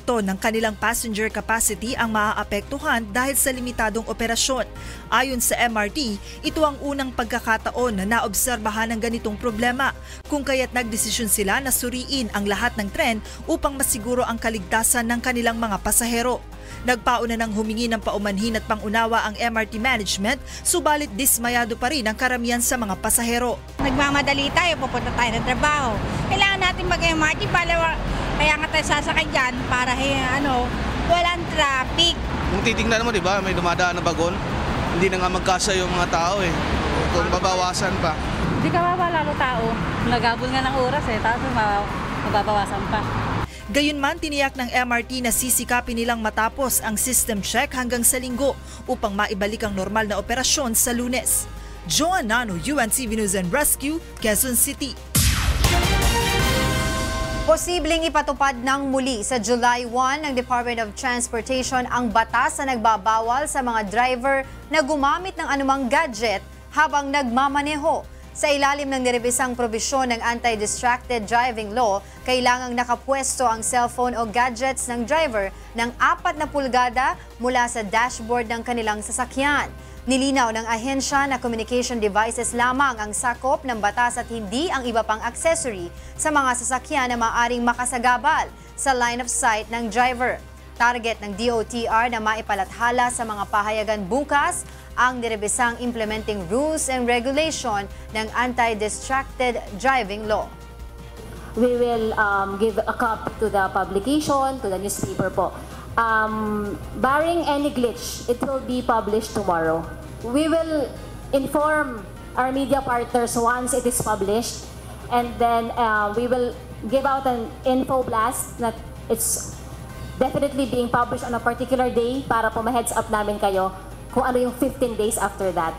ng kanilang passenger capacity ang maaapektuhan dahil sa limitadong operasyon. Ayon sa MRT, ito ang unang pagkakataon na naobserbahan ng ganitong problema, kung kaya't nagdesisyon sila na suriin ang lahat ng tren upang masiguro ang kaligtasan ng kanilang mga pasahero. Nagpauna ng humingi ng paumanhin at pangunawa ang MRT management, subalit dismayado pa rin ang karamihan sa mga pasahero. Nagmamadali tayo, pupunta tayo ng trabaho. Kailangan natin mag-MRT, kaya nga tayo sasakay dyan para walang traffic. Kung titignan mo, di ba, may dumadaan na bagon, hindi na nga magkasa yung mga tao eh. Kung babawasan pa. Hindi ka lalo tao. Nagabol nga ng oras tapos mababawasan pa. Gayunman, tiniyak ng MRT na sisikapin nilang matapos ang system check hanggang sa Linggo upang maibalik ang normal na operasyon sa Lunes. Joanano, UNTV News and Rescue, Quezon City. Posibleng ipatupad ng muli sa July 1 ng Department of Transportation ang batas na nagbabawal sa mga driver na gumamit ng anumang gadget habang nagmamaneho. Sa ilalim ng nirebisang probisyon ng Anti-Distracted Driving Law, kailangang nakapwesto ang cellphone o gadgets ng driver ng 4 na pulgada mula sa dashboard ng kanilang sasakyan. Nilinaw ng ahensya na communication devices lamang ang sakop ng batas at hindi ang iba pang accessory sa mga sasakyan na maaaring makasagabal sa line of sight ng driver. Target ng DOTR na maipalathala sa mga pahayagan bukas ang nirebisang implementing rules and regulation ng Anti-Distracted Driving Law. We will give a copy to the publication, to the newspaper po. Barring any glitch, it will be published tomorrow. We will inform our media partners once it is published, and then we will give out an info blast that it's definitely being published on a particular day para po ma-heads up namin kayo kung ano yung 15 days after that.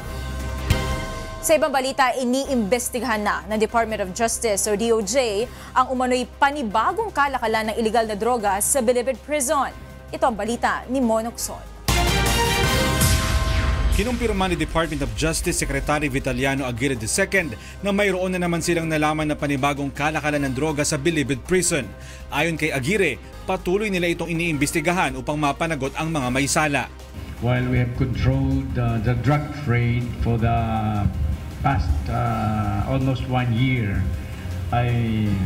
Sa ibang balita, iniimbestigahan na ng Department of Justice o DOJ ang umano'y panibagong kalakalan ng iligal na droga sa Bilibid Prison. Ito ang balita ni Monokson. Kinumpirma ni Department of Justice Secretary Vitaliano Aguirre II na mayroon na naman silang nalaman na panibagong kalakalan ng droga sa Bilibid Prison. Ayon kay Aguirre, patuloy nila itong iniimbestigahan upang mapanagot ang mga may sala. While we have controlled the drug trade for the past almost 1 year, I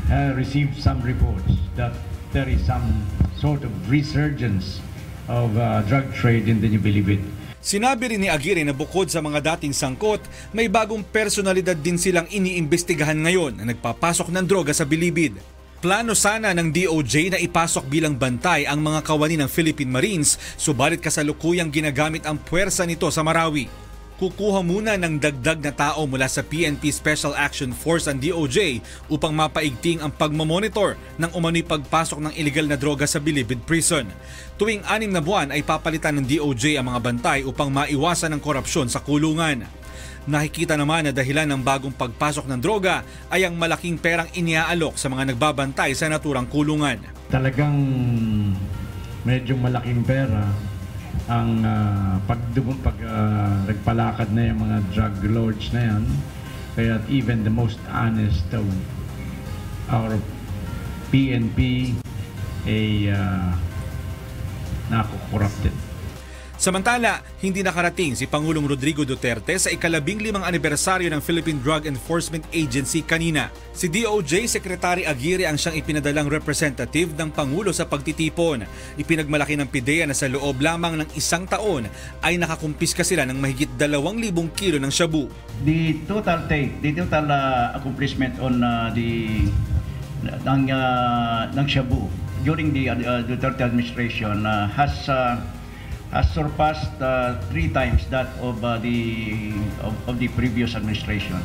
have received some reports that there is some sort of resurgence of drug trade in the New Bilibid. Sinabi rin ni Aguirre na bukod sa mga dating sangkot, may bagong personalidad din silang iniimbestigahan ngayon na nagpapasok ng droga sa Bilibid. Plano sana ng DOJ na ipasok bilang bantay ang mga kawani ng Philippine Marines, subalit kasalukuyang ginagamit ang puwersa nito sa Marawi. Kukuha muna ng dagdag na tao mula sa PNP Special Action Force ang DOJ upang mapaigting ang pagmamonitor ng umano'y pagpasok ng iligal na droga sa Bilibid Prison. Tuwing 6 na buwan ay papalitan ng DOJ ang mga bantay upang maiwasan ang korupsyon sa kulungan. Nakikita naman na dahilan ng bagong pagpasok ng droga ay ang malaking perang iniaalok sa mga nagbabantay sa naturang kulungan. Talagang medyo malaking pera ang nagpalakad na yung mga drug lords na yan. Kaya even the most honest of our PNP ay nakukorrupted. Samantala, hindi nakarating si Pangulong Rodrigo Duterte sa ika-15 anibersaryo ng Philippine Drug Enforcement Agency kanina. Si DOJ Secretary Aguirre ang siyang ipinadalang representative ng Pangulo sa pagtitipon. Ipinagmalaki ng PIDEA na sa loob lamang ng 1 taon ay nakakumpiska sila ng mahigit 2,000 kilo ng shabu. The total accomplishment on ng shabu during the Duterte administration has surpassed 3 times that of the previous administration.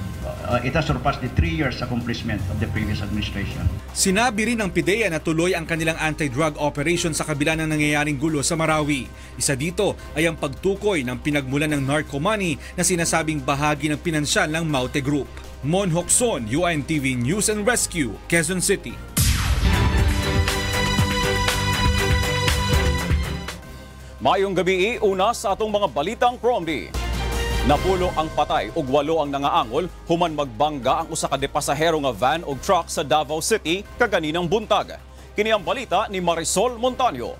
It has surpassed the 3 years accomplishment of the previous administration. Sinabi rin ng PIDEA na tuloy ang kanilang anti-drug operation sa kabila ng nangyayaring gulo sa Marawi. Isa dito ay ang pagtukoy ng pinagmulan ng narco money na sinasabing bahagi ng pinansyal ng Maute Group. Mon Hokson, UNTV News and Rescue, Quezon City. Mayong gabi, una sa atong mga balitang promdi. Napulo ang patay ug 8 ang nangaangol human magbangga ang usa ka pasahero nga van ug truck sa Davao City kaganinang buntag. Kini ang balita ni Marisol Montaño.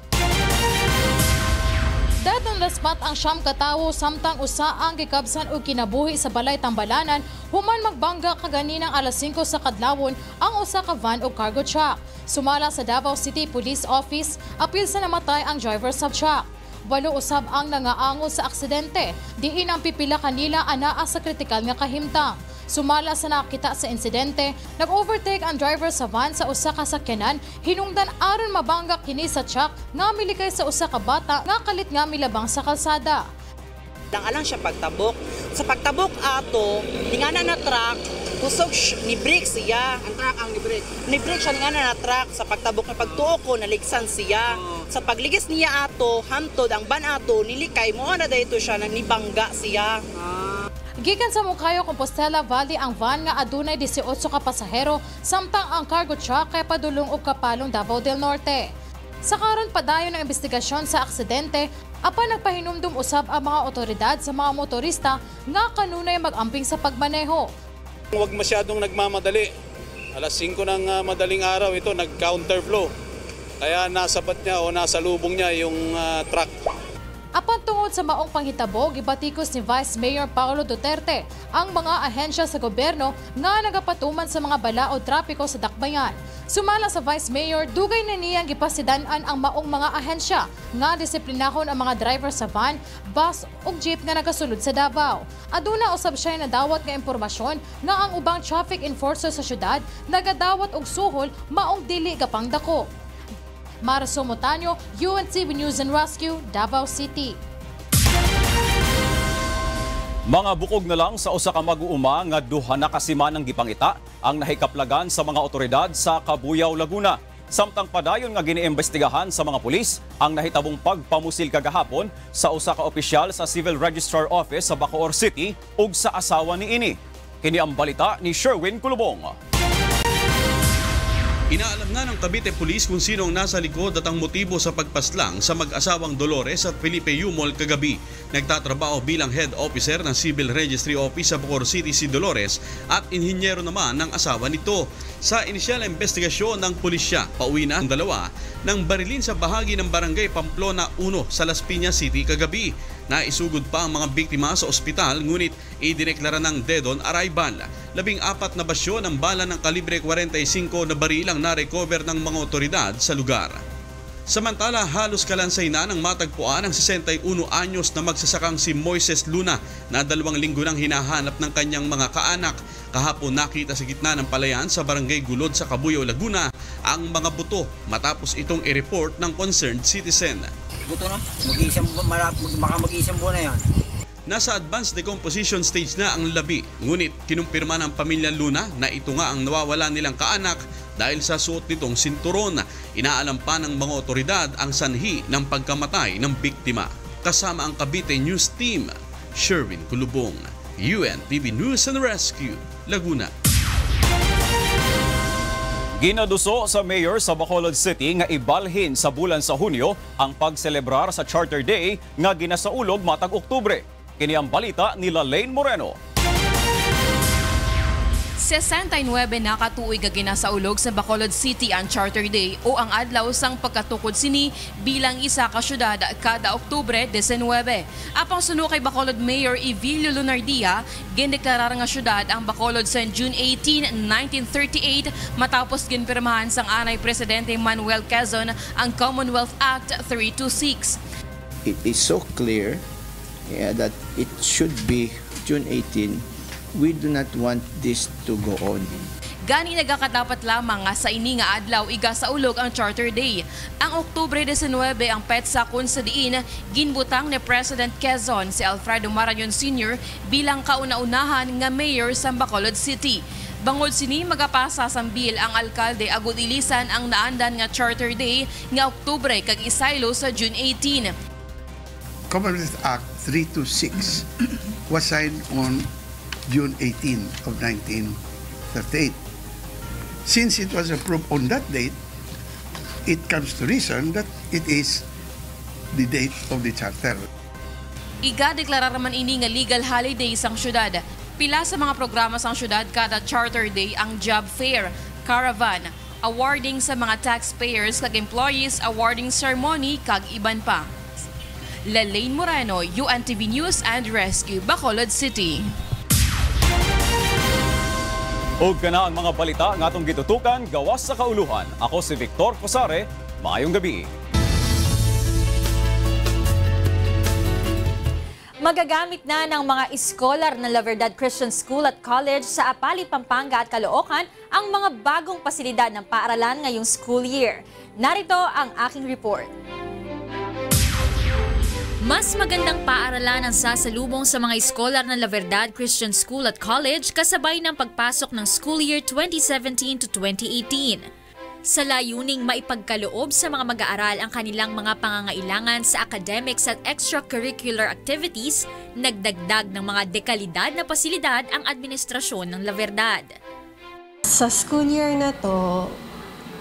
Dead on the spot ang 9 ka tawo samtang usa ang gikabsan og kinabuhi sa balay Tambalanan human magbangga kaganinang alas 5 sa kadlawon ang usa ka van ug cargo truck. Sumala sa Davao City Police Office, apil sa namatay ang driver sa truck. 8 usab ang nangaangol sa aksidente, diin ang pipila kanila anaa sa kritikal nga kahimtang. Sumala sa nakita sa insidente, nag-overtake ang driver sa van sa usa ka sakyanan, hinungdan aron mabangga kini sa truck nga milikay sa usa ka bata nga kalit nga milabang sa kalsada. Alang siya pagtabok. Sa pagtabok ato, ningana na truck, kusog ni brake siya. Ang truck ang ni brake. Ni brake siya ningana na truck sa pagtabok na pagtuo ko naligsan siya. Sa pagligis niya ato, hantod ang van ato nilikay mo na dayto siya nang nibangga siya. Gikan sa Moncayo, Compostela Valley ang van nga adunay 18 ka pasahero samtang ang cargo truck kay padulong og kapalong Davao del Norte. Sa karon padayon ng investigasyon sa aksidente, apan nagpahinumdum usab ang mga otoridad sa mga motorista nga kanunay mag-amping sa pagmaneho. Huwag masyadong nagmamadali. Alas 5 ng madaling araw ito nag-counterflow. Kaya nasabat niya o nasa lubong niya yung truck. Apan tungod sa maong panghitabo, gibatikos ni Vice Mayor Paulo Duterte ang mga ahensya sa gobyerno nga nagapatuman sa mga bala o trapiko sa dakbayan. Sumala sa Vice Mayor, dugay na niyang gipasidanan ang maong mga ahensya nga disiplinahon ang mga driver sa van, bus ug jeep nga nagasulod sa Davao. Aduna usab siya nadawat nga impormasyon nga ang ubang traffic enforcer sa syudad nagadawat og suhol maong dili gapang dako. Marisol Montaño, UNTV News and Rescue, Davao City. Mga bukog na lang sa usa ka mag-uuma nga duha na ka simanang gipangita ang nahikaplagan sa mga otoridad sa Cabuyao, Laguna. Samtang padayon nga giniimbestigahan sa mga pulis ang nahitabong pagpamusil kagahapon sa usa ka opisyal sa Civil Registrar Office sa Bacoor City ug sa asawa ni ini. Kini ang balita ni Sherwin Kulubong. Inaalam na ng Cavite Police kung sino ang nasa likod at ang motibo sa pagpaslang sa mag-asawang Dolores at Felipe Yumol kagabi. Nagtatrabaho bilang head officer ng Civil Registry Office sa Bacoor City si Dolores at inhinyero naman ng asawa nito. Sa inisyal na investigasyon ng pulisya, pauwi na ang dalawa ng barilin sa bahagi ng Barangay Pamplona 1 sa Las Piñas City kagabi. Naisugod pa ang mga biktima sa ospital ngunit idineklara ng dead on arrival. 14 na basyo ng bala ng kalibre 45 na baril ang na-recover ng mga otoridad sa lugar. Samantala, halos kalansay na ng matagpuan ang 61 anyos na magsasakang si Moises Luna na 2 linggo nang hinahanap ng kanyang mga kaanak. Kahapon nakita sa gitna ng palayan sa Barangay Gulod sa Cabuyao, Laguna ang mga buto matapos itong i-report ng concerned citizen. Buto na, mag-iisang buwan na yan. Nasa advanced decomposition stage na ang labi, ngunit kinumpirma ng pamilya Luna na ito nga ang nawawala nilang kaanak dahil sa suot nitong sinturon. Inaalam pa ng mga otoridad ang sanhi ng pagkamatay ng biktima. Kasama ang Cavite News Team, Sherwin Kulubong, UNTV News and Rescue, Laguna. Ginaduso sa mayor sa Bacolod City nga ibalhin sa bulan sa Hunyo ang pagselebrar sa Charter Day nga ginasaulog matag Oktubre. Kini ang balita ni Lane Moreno. 69 na katuig nga ginasaulog sa Bacolod City ang Charter Day o ang adlaw sang pagkatukod sini bilang isa ka syudad kada Oktubre 19. Apang suno kay Bacolod Mayor Evilio Lunardia, gindeklarar nga syudad ang Bacolod sa June 18, 1938 matapos ginpirmahan sang anay Presidente Manuel Quezon ang Commonwealth Act 326. It is so clear that it should be June 18. We do not want this to go on. Gani nagakadapat lamang nga sa ini nga adlaw igasaulog ang Charter Day. Ang Oktubre 19 ang petsa kun sa diin ginbutang ni President Quezon si Alfredo Marañon Sr. bilang kauna-unahan nga mayor sa Bacolod City. Bangod sini magapasa sambil ang alkalde agud ilisan ang naandan nga Charter Day nga Oktubre kag isaylo sa June 18. Commonwealth Act 326 was signed on June 18 of 1938. Since it was approved on that date, it comes to reason that it is the date of the charter. Iga-deklarar man ini nga legal holiday sang syudad. Pila sa mga programa sang syudad kada Charter Day ang job fair, caravan, awarding sa mga taxpayers kag employees awarding ceremony kag iban pa. Lane Moreno, UNTV News and Rescue, Bacolod City. Og kana ang mga balita nga atong gitutukan gawas sa kauluhan. Ako si Victor Cosare. Maayong gabi. Magagamit na ng mga iskolar ng La Verdad Christian School at College sa Apali, Pampanga at Caloocan ang mga bagong pasilidad ng paaralan ngayong school year. Narito ang aking report. Mas magandang paaralan ang sasalubong sa mga iskolar ng La Verdad Christian School at College kasabay ng pagpasok ng school year 2017 to 2018. Sa layuning maipagkaloob sa mga mag-aaral ang kanilang mga pangangailangan sa academics at extracurricular activities, nagdagdag ng mga dekalidad na pasilidad ang administrasyon ng La Verdad. Sa school year na to,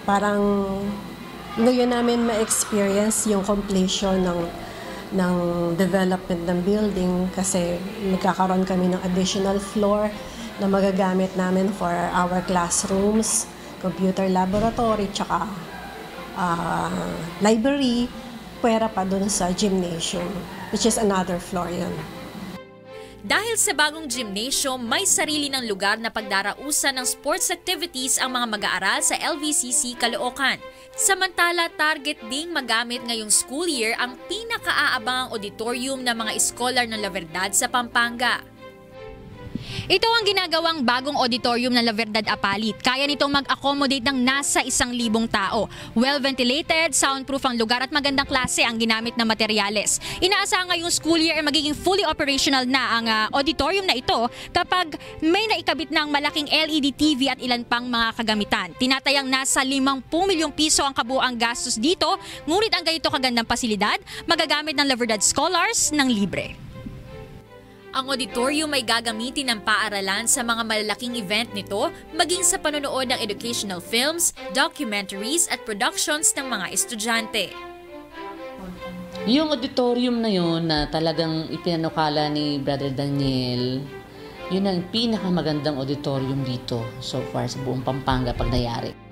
parang ngayon namin ma-experience yung completion ng development ng building kasi nagkakaroon kami ng additional floor na magagamit namin for our classrooms, computer laboratory, tsaka library, pwera pa dun sa gymnasium, which is another floor yun. Dahil sa bagong gymnasium, may sarili ng lugar na pagdarausan ng sports activities ang mga mag-aaral sa LVCC Caloocan. Samantala, target ding magamit ngayong school year ang pinakaaabangang auditorium ng mga iskolar ng La Verdad sa Pampanga. Ito ang ginagawang bagong auditorium ng La Verdad Apalit. Kaya nitong mag-accommodate ng nasa 1,000 tao. Well-ventilated, soundproof ang lugar at magandang klase ang ginamit na materyales. Inaasahan ngayong school year ay magiging fully operational na ang auditorium na ito kapag may naikabit ng malaking LED TV at ilan pang mga kagamitan. Tinatayang nasa 50 milyong piso ang kabuuang gastos dito, ngunit ang ganito kagandang pasilidad magagamit ng La Verdad Scholars ng libre. Ang auditorium ay gagamitin ng paaralan sa mga malalaking event nito, maging sa panonood ng educational films, documentaries at productions ng mga estudyante. Yung auditorium na yun na talagang ipinanukala ni Brother Daniel, yun ang pinakamagandang auditorium dito so far sa buong Pampanga pag nayari.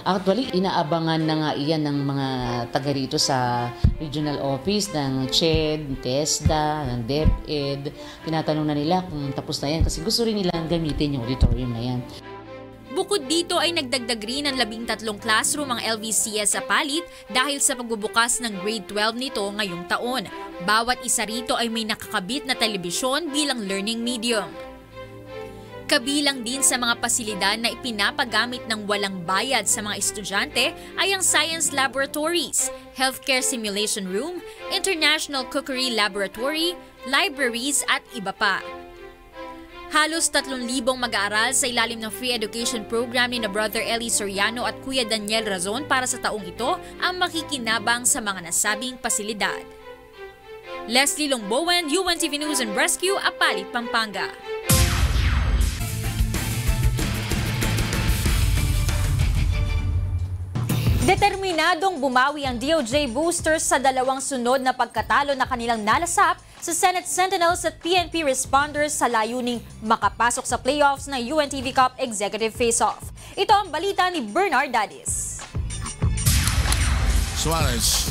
Actually, inaabangan na nga iyan ng mga taga rito sa regional office ng CHED, TESDA, ng DepEd. Tinatanong na nila kung tapos na yan kasi gusto rin nilang gamitin yung auditorium na yan. Bukod dito ay nagdagdag rin ng 13 classroom ang LVCS sa Apalit dahil sa pagbubukas ng grade 12 nito ngayong taon. Bawat isa rito ay may nakakabit na telebisyon bilang learning medium. Kabilang din sa mga pasilidad na ipinapagamit ng walang bayad sa mga estudyante ay ang science laboratories, healthcare simulation room, international cookery laboratory, libraries at iba pa. Halos 3,000 mag-aaral sa ilalim ng free education program ni na Brother Eli Soriano at Kuya Daniel Razon para sa taong ito ang makikinabang sa mga nasabing pasilidad. Leslie Longbowen, UNTV News and Rescue, Apalit, Pampanga. Determinadong bumawi ang DOJ boosters sa dalawang sunod na pagkatalo na kanilang nalasap sa Senate Sentinels at PNP responders sa layuning makapasok sa playoffs ng UNTV Cup Executive Face-Off. Ito ang balita ni Bernard Dadis. Suarez.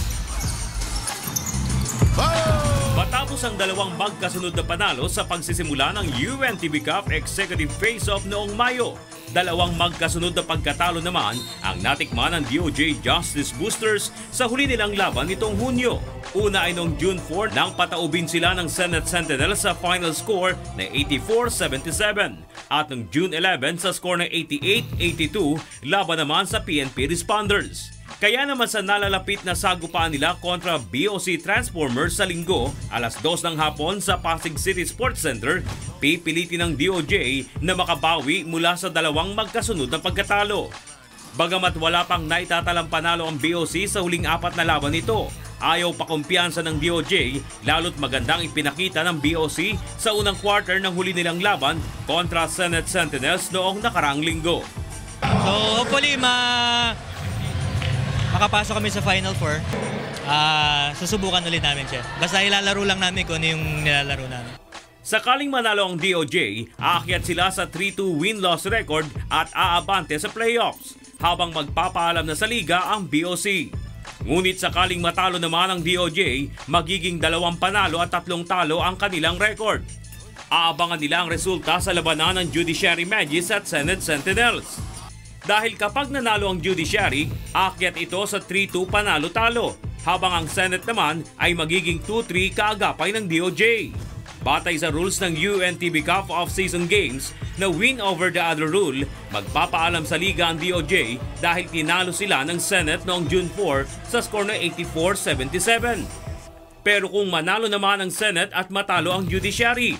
Matapos ang dalawang magkasunod na panalo sa pagsisimula ng UNTV Cup Executive Face-Off noong Mayo, dalawang magkasunod na pagkatalo naman ang natikman ng DOJ Justice Boosters sa huli nilang laban nitong Hunyo. Una ay noong June 4 nang pataubin sila ng Senate Sentinel sa final score na 84-77 at noong June 11 sa score na 88-82 laban naman sa PNP responders. Kaya naman sa nalalapit na sagupaan nila kontra BOC Transformers sa Linggo, alas 2 ng hapon sa Pasig City Sports Center, pipilitin ng DOJ na makabawi mula sa dalawang magkasunod na pagkatalo. Bagamat wala pang naitatalang panalo ang BOC sa huling 4 na laban nito, ayaw pa kumpiyansa ng DOJ lalo't magandang ipinakita ng BOC sa unang quarter ng huli nilang laban kontra Senate Sentinels noong nakaraang linggo. So hopefully makapasok kami sa Final Four. Susubukan ulit namin siya. Basta ilalaro lang namin kung ano yung nilalaro namin. Sakaling manalo ang DOJ, aakyat sila sa 3-2 win-loss record at aabante sa playoffs, habang magpapaalam na sa liga ang BOC. Ngunit sakaling matalo naman ang DOJ, magiging 2 panalo at 3 talo ang kanilang record. Aabangan nila ang resulta sa labanan ng Judiciary Magis at Senate Sentinels. Dahil kapag nanalo ang Judiciary, aakyat ito sa 3-2 panalo-talo, habang ang Senate naman ay magiging 2-3 kaagapay ng DOJ. Batay sa rules ng UNTV Cup Off-Season Games na win over the other rule, magpapaalam sa liga ang DOJ dahil tinalo sila ng Senate noong June 4 sa score na 84-77. Pero kung manalo naman ang Senate at matalo ang Judiciary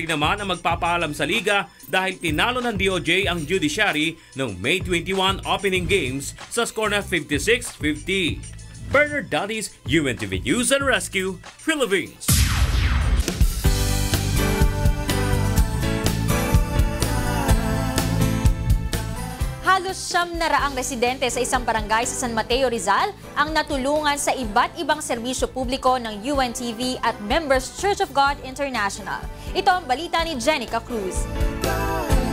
naman ang magpapaalam sa liga dahil tinalo ng DOJ ang Judiciary noong May 21 opening games sa score na 56-50. Bernard Dadis, UNTV News and Rescue, Philippines. Halos 700 residente sa isang barangay sa San Mateo, Rizal ang natulungan sa iba't ibang serbisyo publiko ng UNTV at Members Church of God International. Ito ang balita ni Jenica Cruz.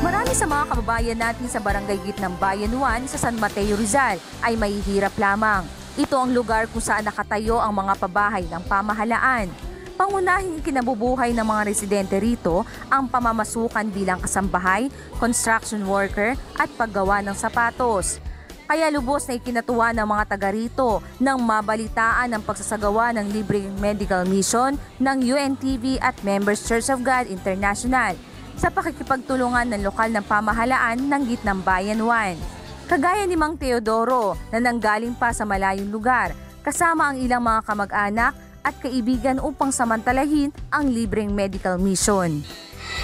Marami sa mga kababayan natin sa Barangay Gitnang Bayan 1 sa San Mateo, Rizal ay mahihirap lamang. Ito ang lugar kung saan nakatayo ang mga pabahay ng pamahalaan. Pangunahing kinabubuhay ng mga residente rito ang pamamasukan bilang kasambahay, construction worker at paggawa ng sapatos. Kaya lubos na ikinatuwa ng mga taga rito nang mabalitaan ang pagsasagawa ng libreng medical mission ng UNTV at Members Church of God International sa pakikipagtulungan ng lokal ng pamahalaan ng Gitnang Bayan 1. Kagaya ni Mang Teodoro na nanggaling pa sa malayong lugar kasama ang ilang mga kamag-anak at kaibigan upang samantalahin ang libreng medical mission.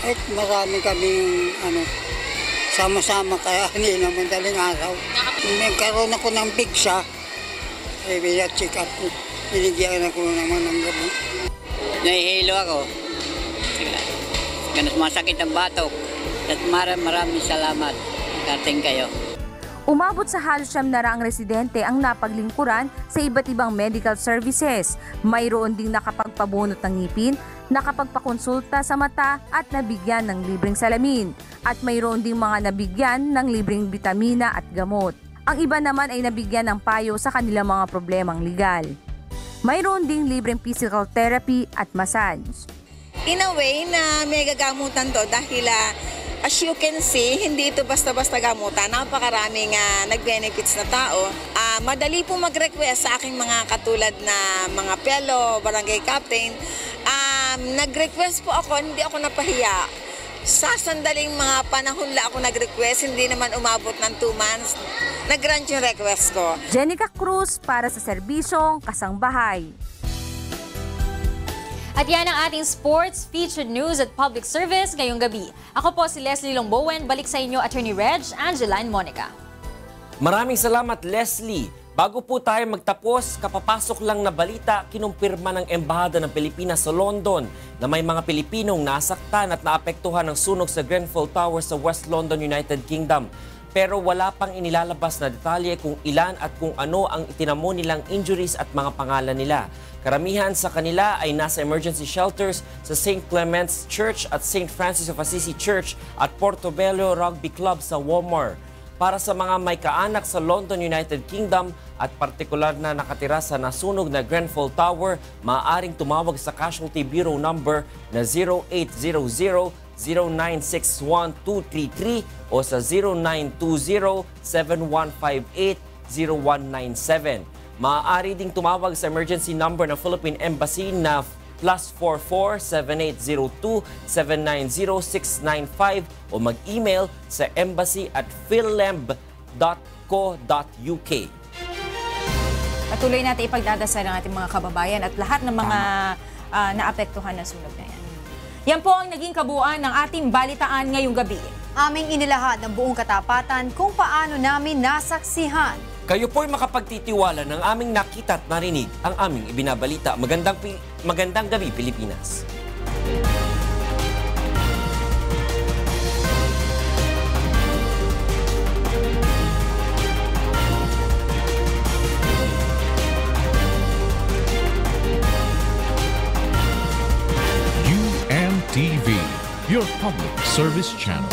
At marami kaming sama-sama kaya hindi naman daling araw. Nagkaroon ako ng bigsa, check up ko. Binigyan ako naman ng gamot. Nahihilo ako. Ganun masakit ang batok. At maraming salamat. Dating kayo. Umabot sa halos 900 residente ang napaglingkuran sa iba't ibang medical services. Mayroon ding nakapagpabunot ng ngipin, nakapagpakonsulta sa mata at nabigyan ng libreng salamin. At mayroon ding mga nabigyan ng libreng bitamina at gamot. Ang iba naman ay nabigyan ng payo sa kanilang mga problemang legal. Mayroon ding libreng physical therapy at massage. In a way na may gagamutan to dahil as you can see, hindi ito basta-basta gamutan. Napakaraming nag-benefits na tao. Madali po mag-request sa aking mga katulad na mga pelo, barangay captain. Nag-request po ako, hindi ako napahiya. Sa sandaling mga panahon la ako nag-request, hindi naman umabot ng 2 months. Nag-grant yung request ko. Jenica Cruz para sa Serbisyong Kasangbahay. At yan ang ating sports, featured news at public service ngayong gabi. Ako po si Leslie Longbowen. Balik sa inyo, Attorney Reg, Angela and Monica. Maraming salamat, Leslie. Bago po tayo magtapos, kapapasok lang na balita, kinumpirma ng Embahada ng Pilipinas sa London na may mga Pilipinong nasaktan at naapektuhan ng sunog sa Grenfell Tower sa West London, United Kingdom. Pero wala pang inilalabas na detalye kung ilan at kung ano ang itinamo nilang injuries at mga pangalan nila. Karamihan sa kanila ay nasa emergency shelters sa St. Clement's Church at St. Francis of Assisi Church at Portobello Rugby Club sa Walmart. Para sa mga may kaanak sa London, United Kingdom at partikular na nakatira sa nasunog na Grenfell Tower, maaaring tumawag sa Casualty Bureau number na 0800-0961-233 o sa 0920-7158-0197. Maaari ding tumawag sa emergency number ng Philippine Embassy na +44-7802-790-695 o mag-email sa embassy@philemb.co.uk. Patuloy natin ipagdadasal ang ating mga kababayan at lahat ng mga naapektuhan ng sunog na yan. Yan po ang naging kabuuan ng ating balitaan ngayong gabi. Aming inilahad ng buong katapatan kung paano namin nasaksihan. Kayo po'y makapagtitiwala ng aming nakita at narinig ang aming ibinabalita. Magandang gabi, Pilipinas. UNTV, your public service channel.